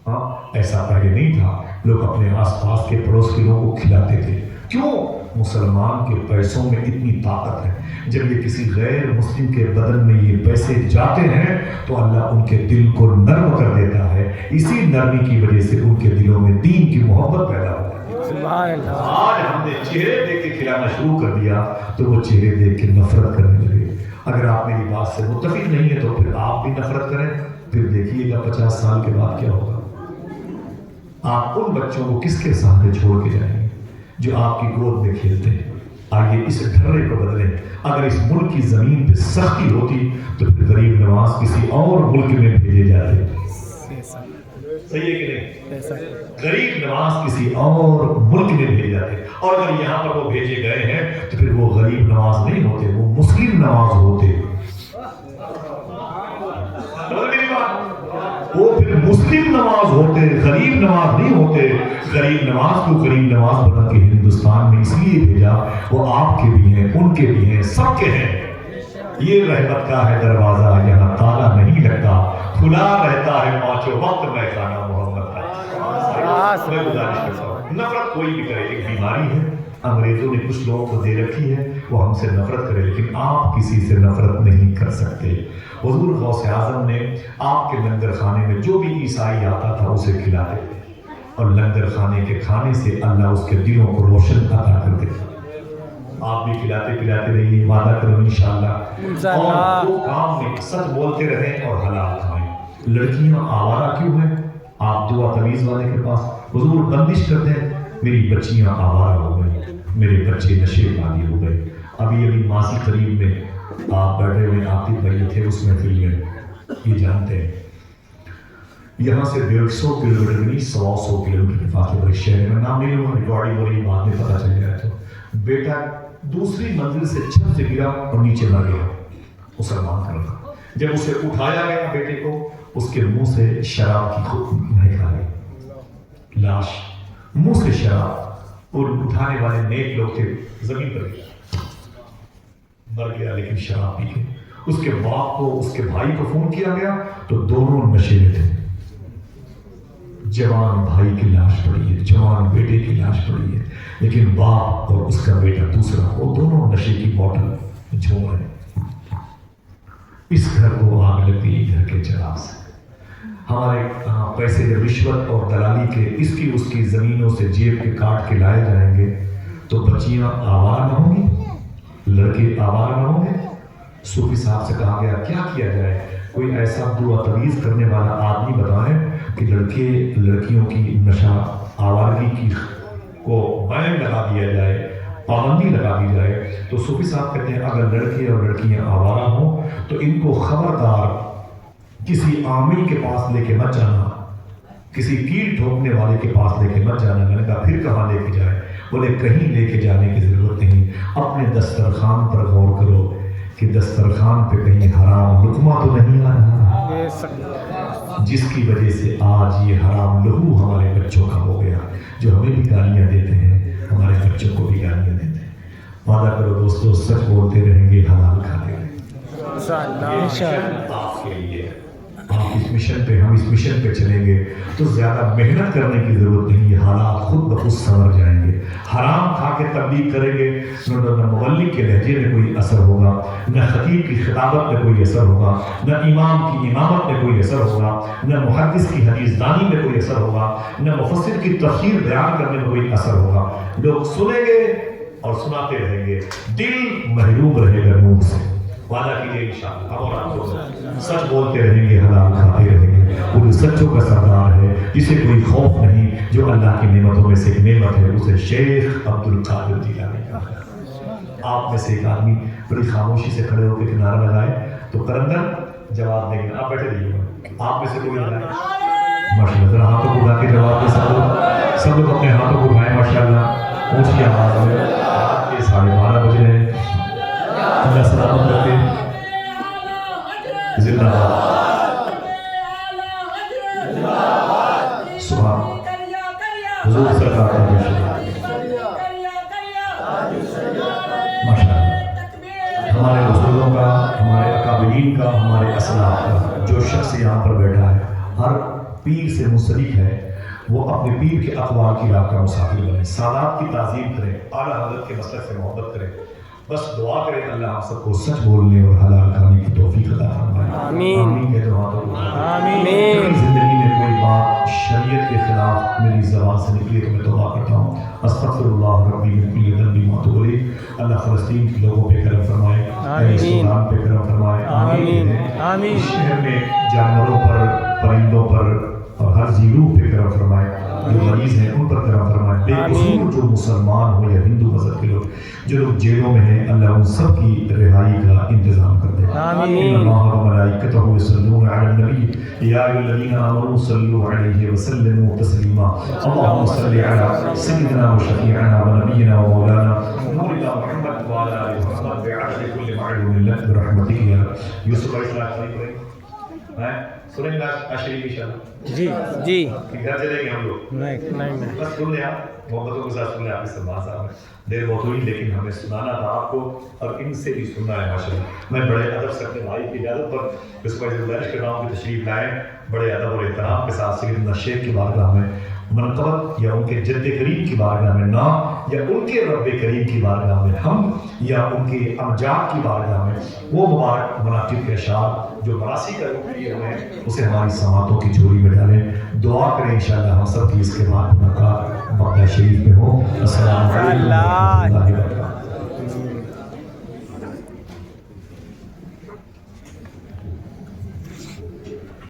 ہاں ایسا پہلے نہیں تھا, لوگ اپنے آس پاس کے پڑوس کے لوگوں کو کھلاتے تھے. کیوں؟ مسلمان کے پیسوں میں اتنی طاقت ہے, جب یہ کسی غیر مسلم کے بدن میں یہ پیسے جاتے ہیں تو اللہ ان کے دل کو نرم کر دیتا ہے. اسی نرمی کی وجہ سے ان کے دلوں میں دین کی محبت پیدا ہوتی ہے. آج ہم نے چہرے دیکھ کے کھلانا شروع کر دیا تو وہ چہرے دیکھ کے نفرت کرنے لگے. اگر آپ میری بات سے متفق نہیں ہے تو پھر آپ بھی نفرت کریں, پھر دیکھیے گا 50 سال کے بعد کیا ہوگا. آپ ان بچوں کو کس کے سامنے چھوڑ کے جائیں گے جو آپ کی گود میں کھیلتے ہیں؟ آئیے اس ڈھرے کو بدلیں. اگر اس ملک کی زمین پہ سختی ہوتی تو پھر غریب نواز کسی اور ملک میں بھیجے جاتے. صحیح ہے کہ نہیں؟ غریب نواز کسی اور ملک میں بھیجے جاتے, اور اگر یہاں پر وہ بھیجے گئے ہیں تو پھر وہ غریب نواز نہیں ہوتے, وہ مسلم نواز ہوتے. میری بات، وہ پھر مسلم نواز ہوتے، غریب نواز نہیں ہوتے. غریب نواز کو غریب نواز بنا کے ہندوستان میں اس لیے بھیجا، وہ آپ کے بھی ہیں، ان کے بھی ہیں، سب کے ہیں. یہ رحمت کا ہے دروازہ، یہاں تالا نہیں لگتا، کھلا رہتا ہے پانچوں وقت میں کھانا محمد کا. میں گزارش کرتا ہوں، نفرت کوئی بھی کرے، ایک بیماری ہے، انگریزوں نے کچھ لوگوں کو دے رکھی ہے، وہ ہم سے نفرت کرے، لیکن آپ کسی سے نفرت نہیں کر سکتے. حضور غوث اعظم نے آپ کے لنگر خانے میں جو بھی عیسائی آتا تھا اسے کھلاتے تھے، اور لنگر خانے کے کھانے سے اللہ اس کے دلوں کو روشن عطا کر دیتا. آپ بھی کھلاتے پلاتے رہیے، وعدہ کرو انشاءاللہ. اور وہ کام میں سچ بولتے رہیں اور حلال کھائیں. لڑکیاں آوارہ کیوں ہیں؟ آپ دعا تویز والے کے پاس حضور بندش کرتے ہیں، میری بچیاں آوارہ ہو گئی، میرے بچے نشے والی ہو گئے. ابھی ماضی قریب میں آپ بیٹھے ہوئے عاطف بھائی تھے اس محفل میں، یہ جانتے ہیں یہاں سے 150 کلومیٹر نہیں 100 کلومیٹر کے فاصلے پر شہر میں، نام نہیں لوں، ریکارڈنگ ہو رہی، بعد میں پتہ چل گیا. تو بیٹا دوسری منزل سے چھت سے گرا اور نیچے مر گیا، مسلمان کا لڑکا. جب اسے اٹھایا گیا بیٹے کو، اس کے منہ سے شراب کی خود مہک آ گئی، لاش منہ سے شراب، اور اٹھانے والے نیک لوگ تھے، زمین پر گیا، مر گیا لیکن شراب پی کے. اس کے باپ کو، اس کے بھائی کو فون کیا گیا تو دونوں نشے میں تھے. جوان بھائی کی لاش پڑی ہے، جوان بیٹے کی لاش پڑی ہے، لیکن باپ اور اس کا بیٹا دوسرا، وہ دونوں نشے کی بوتل جھوم رہے. اس گھر کو آگ لگتی ہے گھر کے چراغ سے. ہمارے پیسے رشوت اور دلالی کے اس کی زمینوں سے جیب کے کاٹ کے لائے جائیں گے تو بچیاں آوارہ نہ ہوں گی، لڑکے آوارہ نہ ہوں گے. صوفی صاحب سے کہا گیا کیا کیا جائے؟ کوئی ایسا دعا تویز کرنے والا آدمی بتائیں کہ لڑکے لڑکیوں کی نشہ آوارگی کی کو بین لگا دیا جائے، پابندی لگا دی جائے. تو صوفی صاحب کہتے ہیں اگر لڑکے اور لڑکیاں آوارہ ہوں تو ان کو خبردار کسی عامل کے پاس لے کے مت جانا، کسی کیل ٹھوکنے والے کے پاس لے کے مت جانا. میں نے کہا پھر کہاں لے کے جائے؟ بولے کہیں لے کے جانے کی ضرورت نہیں، اپنے دسترخوان پر غور کرو کہ دسترخوان پہ کہیں حرام لقمہ تو نہیں آ رہا، جس کی وجہ سے آج یہ حرام لہو ہمارے بچوں کا ہو گیا، جو ہمیں بھی گالیاں دیتے ہیں، ہمارے بچوں کو بھی گالیاں دیتے ہیں. وعدہ کرو دوستو، سچ بولتے رہیں گے، حلال کھاتے رہیں گے. آپ کے لیے آپ اس مشن پہ، ہم اس مشن پہ چلیں گے تو زیادہ محنت کرنے کی ضرورت نہیں ہے، حالات خود بخود سنور جائیں گے. حرام کھا کے تبلیغ کریں گے، نہ مبلغ کے لہجے میں کوئی اثر ہوگا، نہ خطیب کی خطابت میں کوئی اثر ہوگا، نہ امام کی امامت میں کوئی اثر ہوگا، نہ محدث کی حدیث دانی میں کوئی اثر ہوگا، نہ مفسر کی تفسیر بیان کرنے میں کوئی اثر ہوگا. لوگ سنیں گے اور سناتے رہیں گے، دل محروم رہے گا نور سے. وعدہ کیجیے انشاءاللہ، اور آپ کو سچ بولتے رہیں گے، حلال کھاتے رہیں گے. وہ سچوں کا سردار ہے جسے کوئی خوف نہیں، جو اللہ کی نعمتوں میں سے ایک نعمت ہے، اسے شیخ عبد القادر جیلانی کا. آپ میں سے ایک آدمی بڑی خاموشی سے کھڑے ہو کے کنارہ لگائے تو قلندر جواب دیں گے. آپ بیٹھے رہیے، آپ میں سے کوئی لگائے ماشاء اللہ، ہاتھوں کو اٹھا کے جواب دے. سب لوگ اپنے ہاتھوں کو اٹھائیں ماشاء اللہ، اونچی آواز میں. رات کے 12:30 بج رہے ہیں، اللہ سلامت رکھے. زندہ باد. سبحان حضور سرکار کا بے شکر. ماشاء اللہ، ہمارے بزرگوں کا، ہمارے اکابرین کا، ہمارے اسلاف کا، جو شخص یہاں پر بیٹھا ہے ہر پیر سے منسلک ہے، وہ اپنے پیر کے اقوال کی راہ کا مسافر بنے، سادات کی تعظیم کرے، اعلیٰ حضرت کے مسلک سے محبت کرے. بس دعا کریں اللہ ہم سب کو سچ بولنے اور حلال کھانے کی توفیق عطا فرمائے. آمین. کہہ دو ہاتھوں کو. آمین. زندگی میں کوئی بات شریعت کے خلاف میری زبان سے نکلی تو میں توبہ کرتا ہوں. استغفر اللہ ربی من کل ذنب واتوب الیہ. اللہ فلسطین کے لوگوں پہ کرم فرمائے، سودان پہ کرم فرمائے. آمین. آمین. اس شہر میں جانوروں پر، پرندوں پر اور ہر زیروح پہ کرم فرمائے. جو مریض ہیں ان پر کرم فرمائے. بے قصور جو مسلمان ہو یا ہندو مذہب کے لوگ، جو لوگ جیلوں میں ہیں، اللہ ان سب کی رہائی کا انتظام کر دے. آمین. اللہ و ملائکتہ یصلون علی النبی یا ایھا الذین آمنوا صلوا علیہ وسلموا تسلیما. اللهم صل علی سیدنا و شفیعنا و نبینا و مولانا نورنا محمد و علی آلہ محمد بعدد کل معلوم. من برحمتك یا رب. یوسف علیہ السلام شریف پڑھیں ہیں سنیں گا اشریف انشاءاللہ جی جی گھر چلیں گے ہم لوگ نہیں بس سن لیں آپ محبتوں کے ساتھ سن لیں آپ کے سلمان صاحب نے دیر بہت ہوئی لیکن ہمیں سنانا تھا آپ کو اور ان سے بھی سننا ہے ماشاء اللہ. میں بڑے ادب سے اپنے بھائی کی اجازت پر اس کو گزارش کر رہا ہوں کہ تشریف لائیں بڑے ادب اور احترام کے ساتھ سیدنا شیخ کی بارگاہ میں منقبت یا ان کے جد کریم کی بارگاہ میں نام یا ان کے رب کریم کی بارگاہ میں ہم یا ان کے امجاد کی بارگاہ میں وہ مبارک مناقب کے اشعار جو مراسی کا روپ لیے ہوئے اسے ہماری سماعتوں کی جھولی میں ڈالیں. دعا کریں انشاءاللہ ہم سب کی اس کے بعد ملاقات مکہ شریف میں ہو. السلام علیکم.